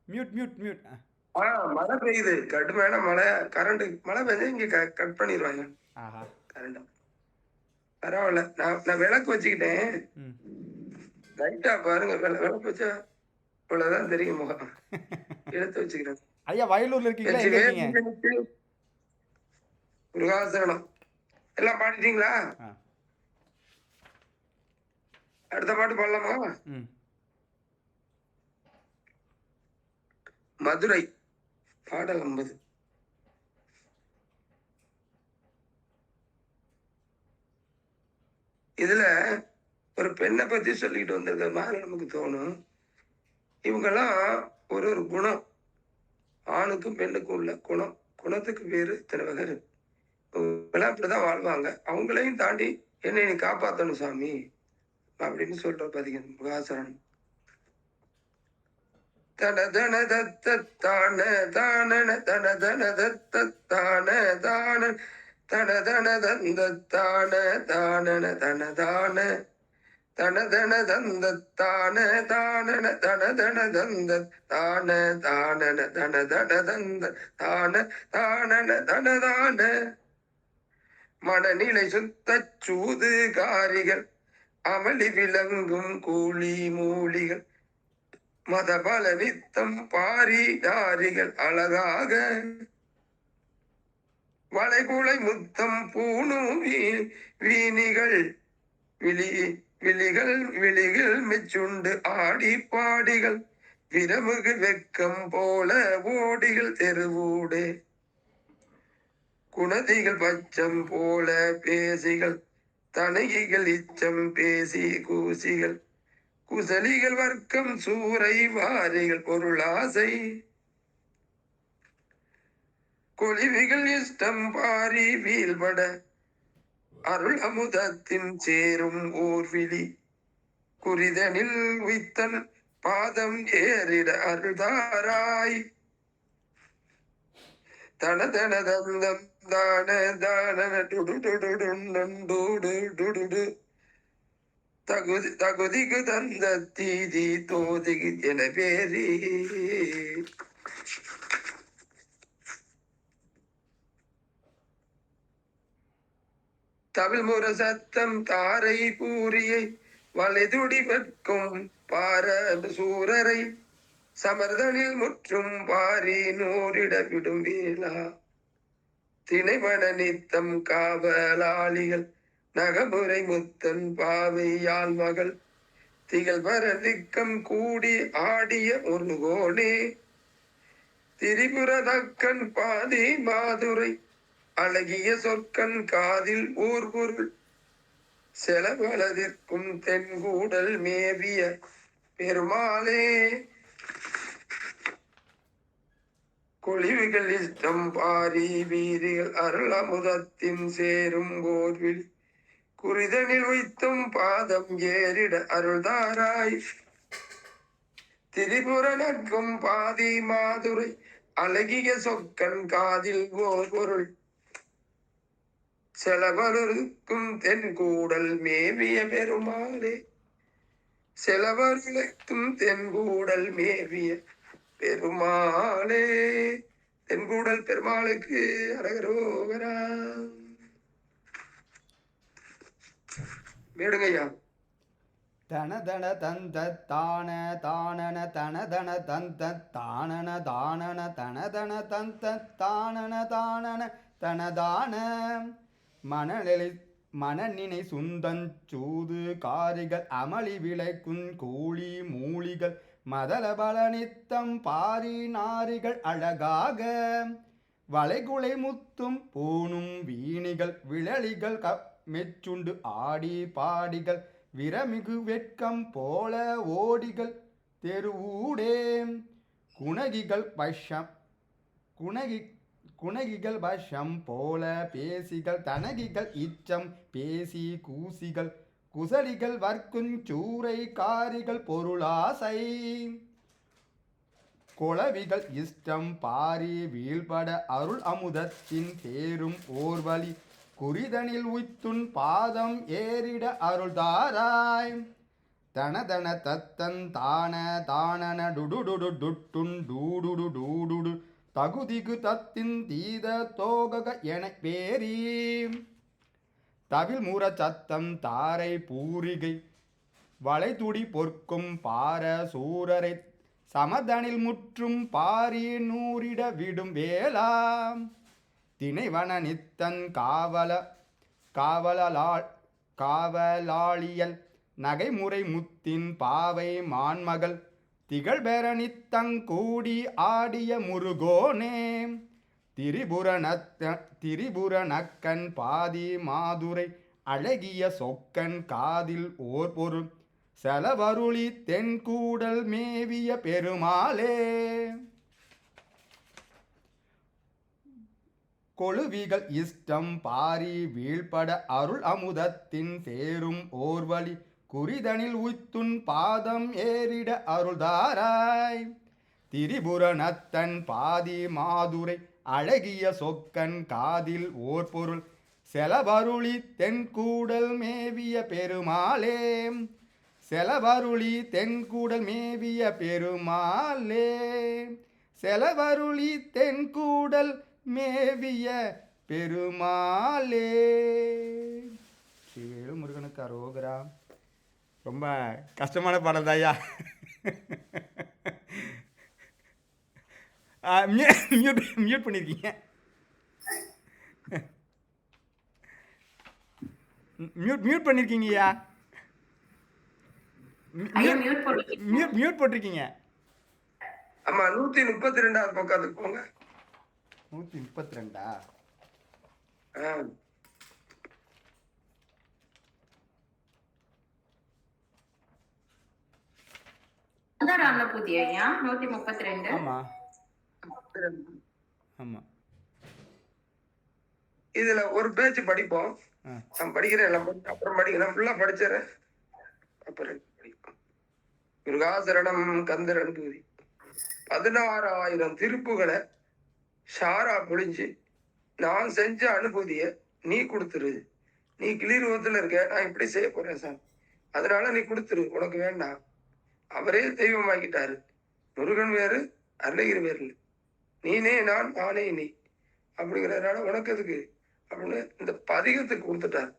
Speaker 2: மியூட்.
Speaker 1: மழை பெய்யுது, கடுமையான மழை. மழை பெஞ்சா இங்க கட் பண்ணிடுவாங்க கரண்ட். பரவாயில்ல, நான் விளக்கு வச்சுக்கிட்டேன். லைட்டா பாருங்க, விளக்கு வச்சா இவ்வளவுதான் தெரியும் முகம். எடுத்து வச்சுக்கிறேன்.
Speaker 2: ஐயா வயலூர்ல இருக்கீங்களா?
Speaker 1: முருகாசனம் எல்லாம் பாடிட்டீங்களா? அடுத்த பாட்டு பாடலாமா? மதுரை பாடல் 50. இதுல ஒரு பெண்ணை பத்தி சொல்லிட்டு வந்திருக்க மாதிரி நமக்கு தோணும். இவங்கெல்லாம் ஒரு குணம், ஆணுக்கும் பெண்ணுக்கும் உள்ள குணத்துக்கு பேரு இத்தனை வகை இருக்கு. இவங்கெல்லாம் இப்படிதான் வாழ்வாங்க. அவங்களையும் தாண்டி என்னை நீ காப்பாத்தணும் சாமி அப்படின்னு சொல்ற பதிகம் முருகாசரணம். தன தன தத்த தான தானன தன தன தத்த தான தான தன தன தந்த தான தானன தன தான தன தன தந்த தான தானன தன தன தந்த தான தானன தன தன தந்த தான தானன தன தான மனநிலை சுத்த சூதுகாரிகள் அமளி விளங்கும் கூலி மூலிகள் மதபல நித்தம் பாரிதாரிகள் அழகாக வளைகுலை முத்தம் பூணும் வீணிகள் விழிகள் மெச்சுண்டு ஆடி பாடிகள் விரமுகு வெக்கம் போல ஓடிகள் தெருவூடே குணதிகள் பச்சம் போல பேசிகள் தனகிகள் இச்சம் பேசி கூசிகள் குசலிகள் வர்க்கம் சூறை வாரிகள் பொருளாசை கொலிவிகள் இஷ்டம் பாரி வீழ்பட அருள் அமுதத்தின் சேரும் ஊர்விழி குறிதனில் உய்த்தன் பாதம் ஏறிட அருள்தாராய் தன தன தந்தம் தான தான டுடு தகுதிக்கு தந்த தீதி தோதிகு என பேரி தமிழ் முர சத்தம் தாரை பூரியை வளைதுடி வெட்கும் பார சூரரை சமர்தனில் முற்றும் பாரி நூறிட விடும் வேளா திணைவன நித்தம் காவலாளிகள் நகமுறை முத்தன் பாவையால் மகள் திகழ் வரதிக்கம் கூடி ஆடிய முருகோனே திரிபுர தக்கன் பாதி மாதுரை அழகிய சொற்கண் காதில் ஊர் பொருள் செலவளதிற்கும் தென்கூடல் மேவிய பெருமாளே கொழிவுகள் இஷ்டம் பாரி வீதிகள் அருள் அமுதத்தின் சேரும் போர்வில் குறிதனில் வைத்தும் பாதம் ஏறிட அருள்தாராய் திரிபுர நற்கும் பாதி மாதுரை அழகிய சொக்கன் காதில் ஓர் பொருள் செலவருக்கும் தென்கூடல் மேவிய பெருமாளே செலவருக்கும் தென்கூடல் மேவிய பெருமாளே தென்கூடல் பெருமாளுக்கு அரகரோகரா. மேடுங்கய்யா.
Speaker 2: தனதன தந்த தான தானன தனதன தந்த தானன தானன தனதன தந்த தானன தானன தனதான மனநினை சுந்தஞ்சூது காரிகள் அமளி விளைக்குன் கூலி மூலிகள் மதலபல நித்தம் பாரி நாரிகள் அழகாக வளைகுலை முத்தும் பூணும் வீணிகள் விழலிகள் மெச்சுண்டு ஆடி பாடிகள் விரமிகு வெட்கம் போல ஓடிகள் தெருவூடே குணகிகள் பஷம் போல பேசிகள் தனகிகள் இச்சம் பேசி கூசிகள் குசலிகள் வர்க்குஞ்சூரை காரிகள் பொருளாசை கொளவிகள் இஷ்டம் பாரி வீழ்பட அருள் அமுதத்தின் தேரும் ஓர்வழி குறிதனில் உய்த்துன் பாதம் ஏறிட அருள்தாராய் தனதன தத்தன் தான தானன டுடுடுடு டுட்டுன் டூடுடு டூடுடு தகுதிகு தத்தின் தீத தோகக என பேரி தவில் மூர சத்தம் தாரை பூரிகை வளைதுடி பொற்கும் பார சூரரை சமதனில் முற்றும் பாரி நூறிட விடும் வேளா திணைவன நித்தன் காவலாளியல் நகைமுறை முத்தின் பாவை மான்மகள் திகழ்பெற நித்தங்கூடி ஆடிய முருகோனே திரிபுர நக்கன் பாதி மாதுரை அழகிய சொக்கன் காதில் ஓர் பொருள் செலவருளி தென்கூடல் மேவிய பெருமாளே கொழுவிகள் இஷ்டம் பாரி வீழ்பட அருள் அமுதத்தின் சேரும் ஓர்வழி குறிதனில் உய்த்துன் பாதம் ஏறிட அருள்தாராய் திரிபுர நத்தன் பாதி மாதுரை அழகிய சொக்கன் காதில் ஓர் பொருள் செலவருளி தென்கூடல் மேவிய பெருமாளே செலவருளி தென்கூடல் மேவிய பெருமாளே செலவருளி தென்கூடல் மேவிய பெருமாளே. ஸ்ரீவேலு முருகனுக்கு அரோகரா. ரொம்ப கஷ்டமான பாடல் தாயா. மியூட் பண்ணியிருக்கீங்க. மியூட் பண்ணியிருக்கீங்கய்யா. மியூட் போட்டிருக்கீங்க.
Speaker 1: ஆமா 132 பக்கத்துக்கு போங்க.
Speaker 2: 132.
Speaker 5: புதியா 132.
Speaker 2: ஆமா ஆமா.
Speaker 1: இதுல ஒரு பேச்சு படிப்போம். நான் படிக்கிறேன், எல்லாம் அப்புறம் படிக்கிறேன், ஃபுல்லா படிச்சிடறேன், அப்புறம் படிப்போம். முருகாசரணம் கந்தரன் தூதி 16,000 திருப்புகளை ஷாரா பொழிஞ்சு நான் செஞ்ச அனுபூதிய நீ கொடுத்துரு. நீ கிளிரூபத்துல இருக்க, நான் இப்படி செய்ய போறேன் சார், அதனால நீ கொடுத்துரு, உனக்கு வேண்டாம். அவரே தெய்வமாக்கிட்டாரு. முருகன் வேறு, அருணகிரி வேறு இல்லை. நீனே நான், நானே நீ அப்படிங்கிறதுனால உனக்கு எதுக்கு அப்படின்னு இந்த பதிகத்துக்கு கொடுத்துட்டாரு.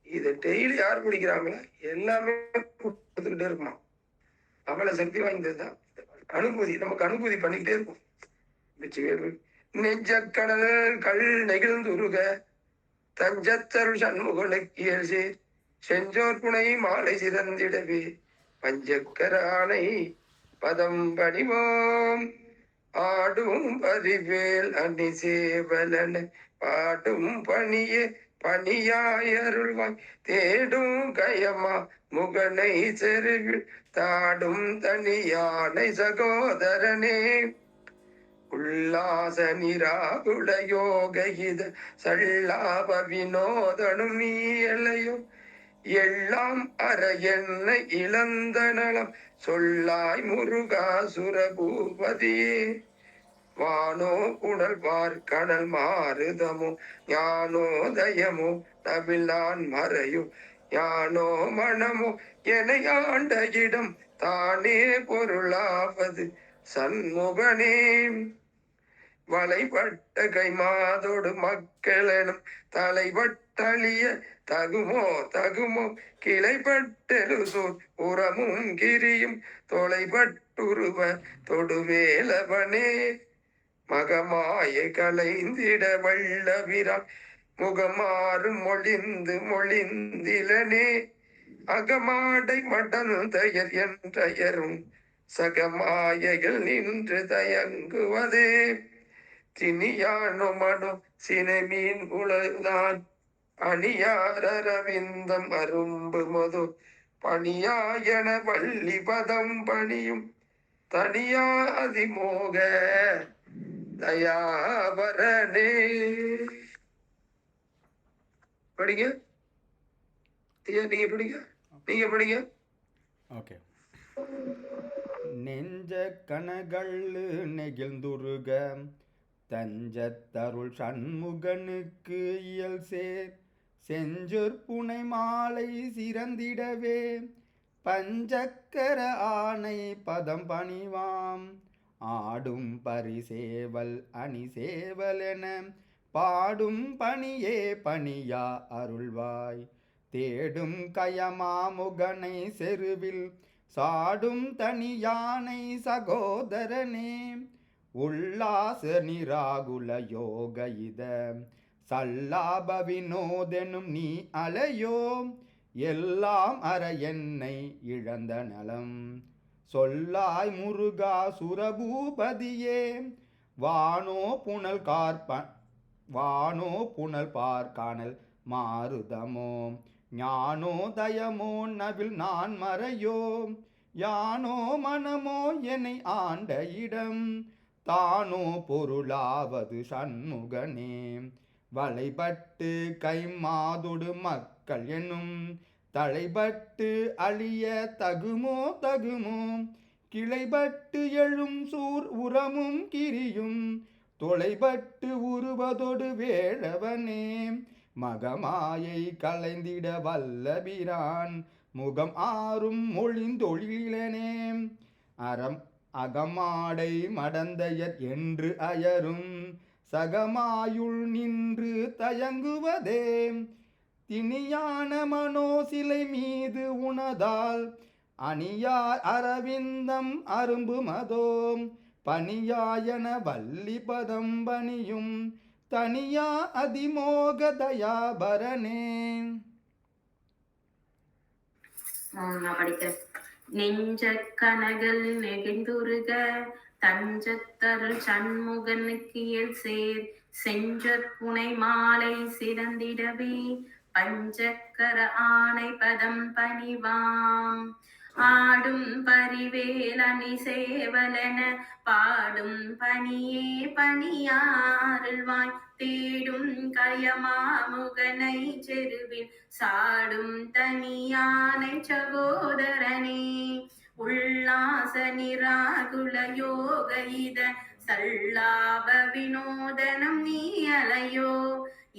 Speaker 1: இதை டெய்லி யார் படிக்கிறாங்களோ எல்லாமே கொடுத்துக்கிட்டே இருக்குமா. அவ்வளவு சக்தி வாய்ந்ததுதான் அனுபூதி. நமக்கு அனுபூதி பண்ணிக்கிட்டே இருக்கும். நெஞ்ச கடல் கல் நெகிழ்ந்துருக தஞ்சத்தருள் சண்முகனுக்கியல் சேர் செஞ்சோர் புனை மாலை சிறந்திடவே பஞ்சக்கர ஆணை பதம் பணிவோம். ஆடும் பரிவேல் அணி சேவலன பாடும் பணியே பணியாயருள்வாய் தேடும் கயமா முகனை செருவில் தாடும் தனியானை சகோதரனே. உல்லாச நிராகுலயோக இத சல்லாப வினோதனும் நீ எல்லையோ எல்லாம் அற என்ன இழந்த நலம் சொல்லாய் முருகா சுரபூபதியே. வானோ புனல் பார் கடல் மாறுதமோ ஞானோதயமோ நவில் நான் மறையோ ஞானோ மனமோ என ஆண்ட இடம் தானே பொருளாவது சண்முகனே. வளைபட்ட கைமாதோடு மக்களெனும் தலைவட்டழிய தகுமோ தகுமோ கிளைப்பட்டெழுசோர் உரமும் கிரியும் தொலைபட்டுருவ தொடுவேலவனே. மகமாய கலைந்திட வல்லவிரான் முகமாறு மொழிந்து மொழிந்திலனே. அகமாடை மடந்தயர் என்றயரும் சகமாயைகள் நின்று தயங்குவதே. திணியானோ மனோ சினமீன் உலதான் அணியாரவிந்தம் அரும்பு மது பணியாயன வள்ளி பதம் பணியும் தனியா அதிமோக தயாவரனே. படிங்க நீங்க படிங்க, நீங்க படிங்க.
Speaker 2: ஓகே. நெஞ்ச கனகள்ளு நெகிழ்ந்துருக தஞ்சத்தருள் சண்முகனுக்கு இயல் சேர் செஞ்சொற் புனை மாலை சிறந்திடவே பஞ்சக்கர ஆணை பதம் பணிவாம். ஆடும் பரிசேவல் அணி சேவல் என பாடும் பணியே பணியா அருள்வாய் தேடும் கயமா முகனை செருவில் சாடும் தனியானை சகோதரனே. உல்லாச நிராகுல யோக இத சல்லாப வினோதெனும் நீ அலையோ எல்லாம் அற என்னை இழந்த நலம் சொல்லாய் முருகா சுரபூபதியே. வானோ புனல் பார்க்கானல் மாறுதமோ ஞானோதயமோ நவில் நான் மறையோ யானோ மனமோ என்னை ஆண்ட இடம் தானோ பொருளாவது சண்முகனே. வளைபட்டு கைமாதொடு மக்கள் என்னும் தலைபட்டு அழிய தகுமோ தகுமோ கிளைபட்டு எழும் சூர் உரமும் கிரியும் தொலைபட்டு உருவதொடு வேழவனே. மகமாயை கலைந்திட வல்லபிரான் முகம் ஆறும் மொழிந்தொழிலனே. அகமாடை மடந்தையர் என்று அயரும் சகமாயுள் நின்று தயங்குவதே. திணியான மனோ சிலை மீது உனதால் அணியார் அரவிந்தம் அரும்பு மதோம் பணியாயன வள்ளி பதம் பணியும் தனியா அதிமோக தயாபரனே.
Speaker 5: நான் படிக்கிறேன். நெஞ்ச கனகல் நெகிழ்ந்துருக தஞ்சத்தருள் சண்முகனுக்கு இயல் சேர் செஞ்சற் புனை மாலை சிறந்திடவே பஞ்சக்கர ஆணை பதம் பணிவாம். ஆடும் பரிவேல் அணி சேவலென பாடும் பணியே பணியாருள்வாய் தேடும் கயமாமுகனை செருவில் சாடும் தனியானை சகோதரனே உல்லாச நிராகுல யோக இத சல்லாப வினோதனம் நீ அலையோ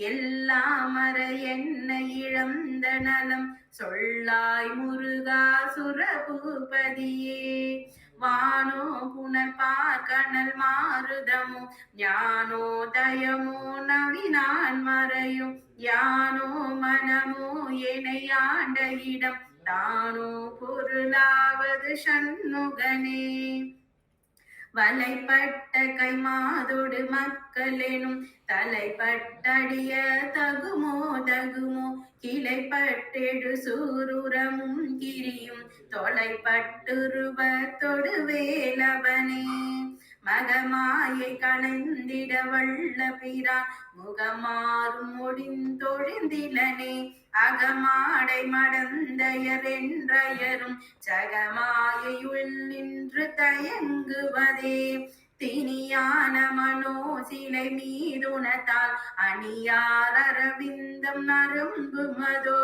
Speaker 5: எல்லாம் அற என்ன இழந்த நலம் சொல்லாய் முருகா சுரபூபதியே வானோ புனர்பார் கனல் மாருதமோ ஞானோதயமோ நவினான் மறையோ யானோ மனமோ எனையாண்ட இடம் தானோ பொருளாவது சண்முகனே வலைப்பட்ட கைமாதோடு மக்களெனும் தலைப்பட்டடிய தகுமோ தகுமோ கிளைப்பட்டெடு சூருரமும் கிரியும் தொலைப்பட்டுருவத்தொடு வேலவனே மகமாயை களைந்திட வல்ல பிரான் முகமாறும் ஒடிந்தொழிந்திலனே அகமாடை மடந்தையர் என்றயரும் ஜகமாயையுள் நின்று தயங்குவதே தினியான மனோ சிலை மீதுனத்தால் அணியார் அரவிந்தம் நரும்பு மதோ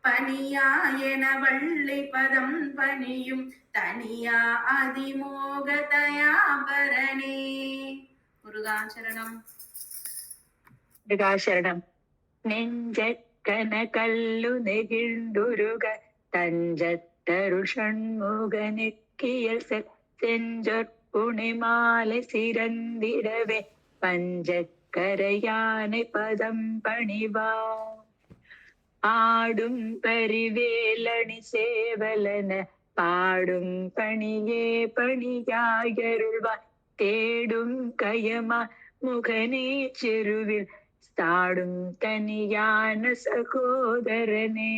Speaker 5: பனியாயன வள்ளி பதம் பணியும் தனியா அதிமோக தயாபரணே முருகாச்சரணம்.
Speaker 4: முருகாசரணம். நெஞ்சக்கன கல்லு நெகிழ்ந்துருக தஞ்சத்தருள் ஷண்முகனுக்கியல் செஞ்சொற்புனை மாலை சிறந்திடவே பஞ்சக்கரையானை பதம் பணிவா ஆடும் பரிவேலணி சேவலன பாடும் பணியே பணியாயருள்வாய் தேடும் கயமா முகனே செருவில் சாடும் தனியான சகோதரனே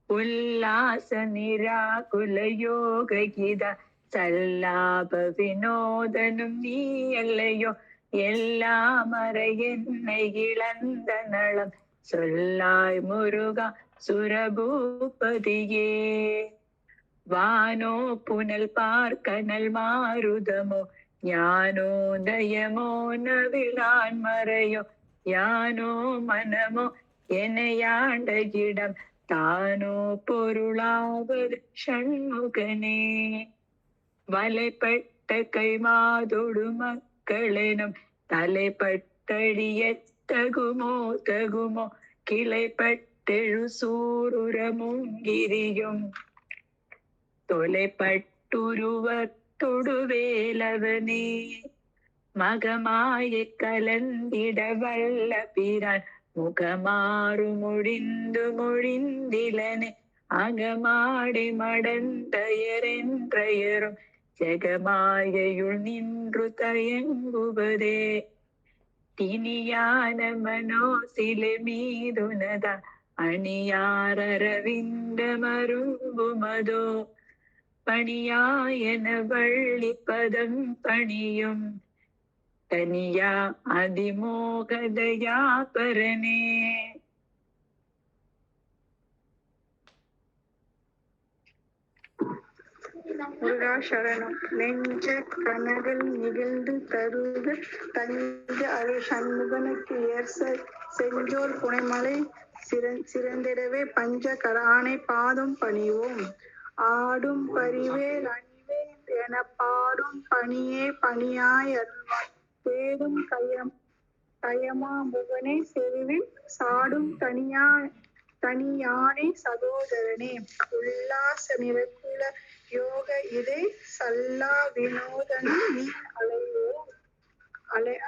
Speaker 4: உல்லாச நிராகுல யோக கீத சல்லாப வினோதனும் நீ அல்லையோ எல்லாம் அற என்னை இழந்த நலம் சொல்லாய் முருகா சுரபூபதியே வானோ புனல் பார்க்கனல் மாருதமோ ஞானோதயமோ நவிழான் மறையோ யானோ மனமோ எனையாண்ட இடம் தானோ பொருளாவது ஷண்முகனே வலைப்பட்ட கைமாதொடு மக்களெனும் தலைப்பட்டடிய தகுமோ தகுமோ கிளைப்பட்டெழு சூருரமுங்கிரியும் தொலைப்பட்டுருவத்தொடு வேலவனே மகமாய கலந்திட வல்ல பிரான் முகமாறு மொழிந்திலனே அகமாடி மடந்தயரென்றயரும் ஜெகமாயையுள் நின்று தயங்குவதே தினியான மனோ சிலை மீதுனதா அணியாரவிந்த மரும்புமதோ பணியாயன வள்ளி பதம் பணியும் தனியா அதிமோகதயா பரனே.
Speaker 3: முருகாசரணம். நெஞ்ச கனகள் நிகழ்ந்து தருக தஞ்ச அருள் சண்முகனுக்கு செஞ்சோர் புனைமலை சிறந்திடவே பஞ்ச கரானை பாதம் பணிவோம் ஆடும் பரிவேல் அணிவேல் என பாடும் பணியே பணியாய் அருள்வாய் தேடும் கயமா முகனை செருவில் சாடும் தனியானை சகோதரனே உல்லாச நிறக்குல யோக இதை சல்லா வினோதனும் நீ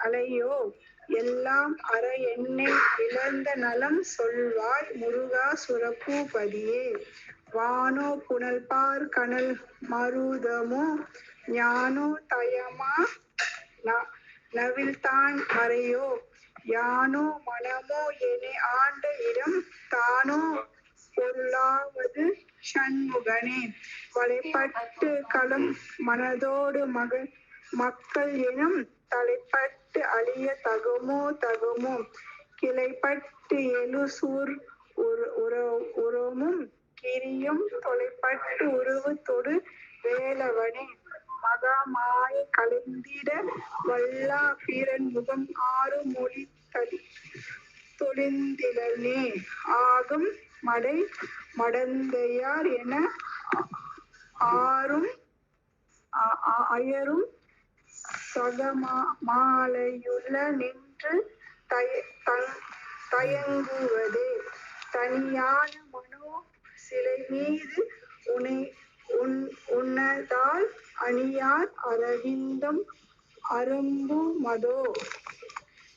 Speaker 3: அலையோ எல்லாம் அற என்னை இழந்த நலம் சொல்வாய் முருகா சுரபூபதியே வானோ புனல்பார் கனல் மருதமோ ஞானோ தயமா நவில்தான் மறையோ யானோ மனமோ என ஆண்ட இடம் தானோ பொருளாவது சண்முகனே வலைப்பட்டு களம் மனதோடு மக்கள் எனும் தலைப்பட்டு அழிய தகுமோ கிளைப்பட்டு எழுசூர் உரமும் கிரியும் தொலைப்பட்டு உருவத்தொடு வேலவனே மகமாய் கலந்திட வல்லா வீரன் முகம் ஆறு மொழி தொழிந்திலனே ஆகும் மடை மடந்தையார் என ஆறும் அயரும் சகமாலையுள்ள நின்று தயங்குவதே தனியான மனோ சிலை மீது உன்னதால் அணியார் அரவிந்தம் அரும்பு மதோ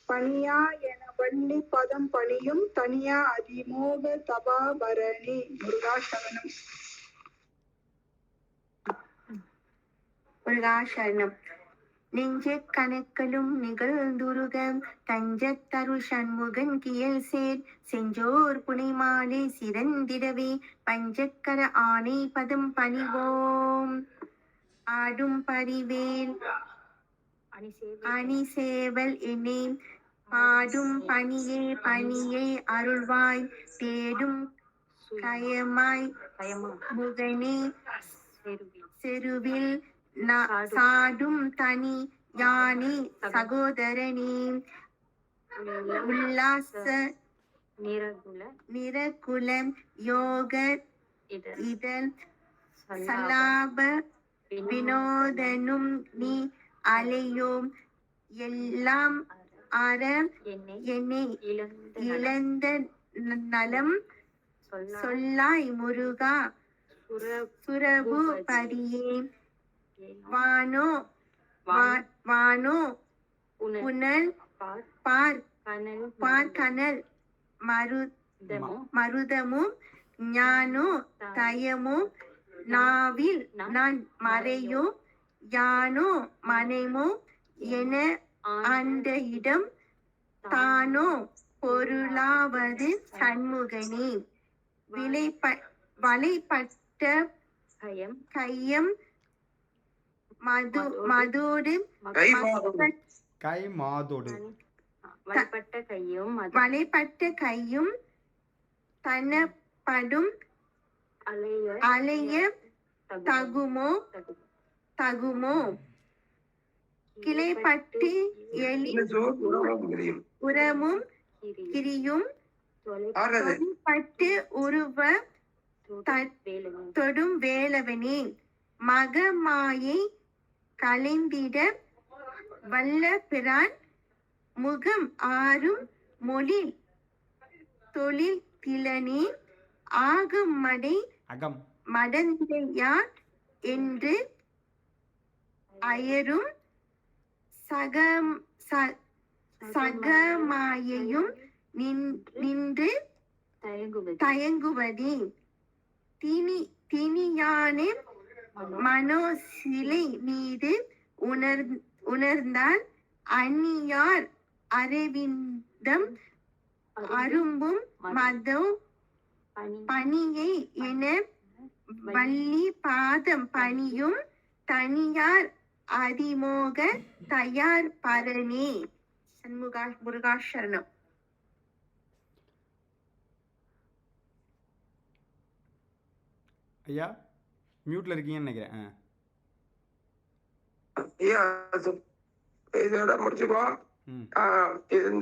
Speaker 3: பணியா என வள்ளி பதம் பணியும் தனியா அதிமோக தபாபரணி. முருகாசரணம்.
Speaker 6: முருகாசரணம். நெஞ்ச கணக்கலும் நிகழ்ந்துருக தஞ்சத்தரு சண்முகன் கியல் சேர் செஞ்சோர் புனைமாலை சிறந்திடவே பஞ்சக்கர ஆணை பதம் பணிவோம் ஆடும் பரிவேல் அணி சேவல் என்னே பாடும் பணியை அருள்வாய் தேடும் கயமாய் முகனே செருவில் சாடும் தனி யானே சகோதரனே உல்லாச நிரகுலம் யோக இதழ் சலாப வினோதனும் நீ அலையோம் எல்லாம் அற என்னை இழந்த நலம் சொல்லாய் முருகா சுரபு படியே வானோ புனல் பார்கனல் மருதமும் ஞானோ தயமும் நாவில் நான் மறையோ யானோ மனைமோ என அந்த இடம் தானோ பொருளாவது சண்முகனே வலைப்பட்ட கையம் மதோடு வலைப்பட்ட கையும் தனப்படும் அலைய தகுமோ கிளைப்பட்டு எலி உரமும் கிரியும் பட்டு உருவ தொடும் வேலவனே மகமாயை கலைந்திட வல்ல பிரான் முகம் ஆறும் மொழி தொழில் திலனே ஆகும் மடை மடந்தையார் என்று அயரும் சகமாயையும் நின்று தயங்குவதே திணியான மனோ சிலை மீது உணர்ந்தால் அந்நியார் அரவிந்தம் அரும்பும் மதோ பணியை என வள்ளி பாதம் பணியும் தனியார் அதிமோக தயார் பரணே. முருகாசரணம்.
Speaker 2: ஐயா மியூட்ல இருக்கீங்கன்னு நினைக்கிறேன்.
Speaker 1: இதோட முடிச்சுக்கோ.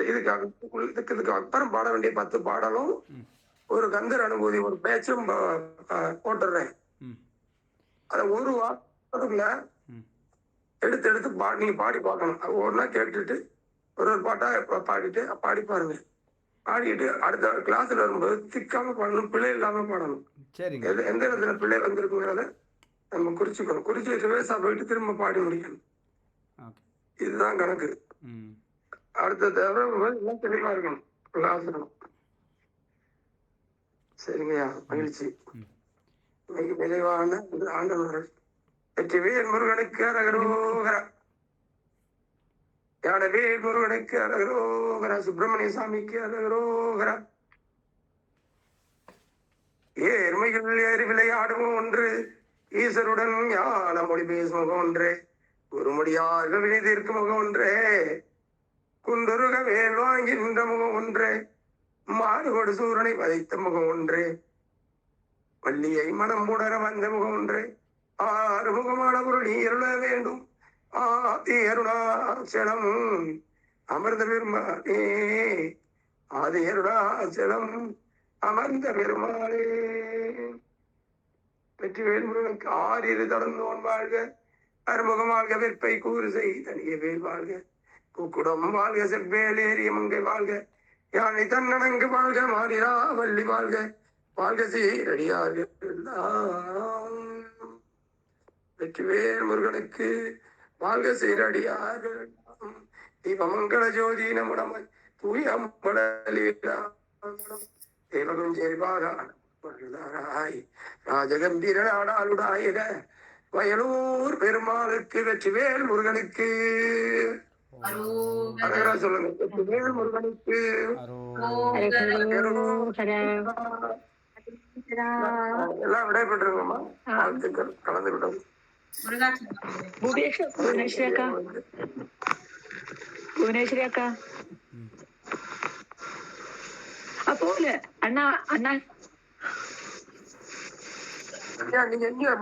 Speaker 1: இதுக்கு அப்புறம் பாட வேண்டிய 10 பாடலும் ஒரு கந்தர் அனுபூதி ஒரு பேச்சும் போட்டுடுறேன். அத ஒரு வாரத்துக்குள்ள எடுத்து நீங்க பாடி பார்க்கணும். ஒன்னா கேட்டுட்டு ஒரு பாட்டா பாடிட்டு பாடி பாருங்க. பாடிட்டு அடுத்த கிளாஸ்ல வரும்போது திக்காம பாடணும், பிள்ளை இல்லாம பாடணும். எந்த இடத்துல பிள்ளை வந்திருக்குங்கிறத நம்ம குறிச்சுக்கணும். குறிச்சு ரிவேர்ஸா போயிட்டு திரும்ப பாடி முடிக்கணும். இதுதான் கணக்கு. அடுத்த தடவை எல்லாம் தெளிவா இருக்கணும் கிளாஸ். சரிங்கய்யா, மகிழ்ச்சி. மிக விரைவான ஆண்டவர்கள் வெற்றிவேல் முருகனுக்கு அரகரோகரா, யானவேல் முருகனுக்கு அரகரோகரா, சுப்பிரமணிய சாமிக்கு அரகரோகரா. ஏர்மைகள் ஏறி விளையாடுவோம் ஒன்று, ஈஸ்வருடன் ஞான மொழி பேசும் முகம் ஒன்றே, ஒருமொழியாக வினைதிருக்கும் முகம் ஒன்றே, குண்டுருக வேல் வாங்கி நின்ற முகம் ஒன்றே, மாறுபடு சூரனை வதைத்த முகம் ஒன்றே, வள்ளியை மனம் உணர வந்த முகம் ஒன்றே, ஆறுமுகமான பொருள் நீ அருள வேண்டும். ஆதி அருணாச்சலம் அமர்ந்த பெருமானே, ஆதி அருணாச்சலம் அமர்ந்த பெருமானே. வெற்றிவேல் முருகனுக்கு ஆறிரு தடந்தோன் வாழ்க, அறுமுகம் வாழ்க, வெற்பை கூறு செய் தனிய வேல் வாழ்க, பூக்குடம் வாழ்க, செவ்வேலேறிய மங்கை வாழ்க, யானை தன்னணங்கு வாழ்க, மாறிரா வள்ளி வாழ்க, வாழ்க சீரடியார்கள் எல்லாம். வெற்றிவேல் முருகனுக்கு வாழ்க சீரடியார்கள் எல்லாம். தீபமங்கள ஜோதி நம்முடமை தூய தேவகம் ஜெய்வாராய் ராஜகம்பீர நாடாளுடாயக வயலூர் பெருமாளுக்கு வெற்றிவேல் முருகனுக்கு அழகா சொல்லுங்க. வெற்றிவேல் முருகனுக்கு எல்லாம் விடைபெற்றுங்கம்மா. வாழ்த்துக்கள். கலந்து விட்டோம்.
Speaker 4: புவனேஸ்வரி அக்கா, புவனேஸ்வரி அக்கா போல அண்ணா அண்ணா
Speaker 1: நீங்க எங்க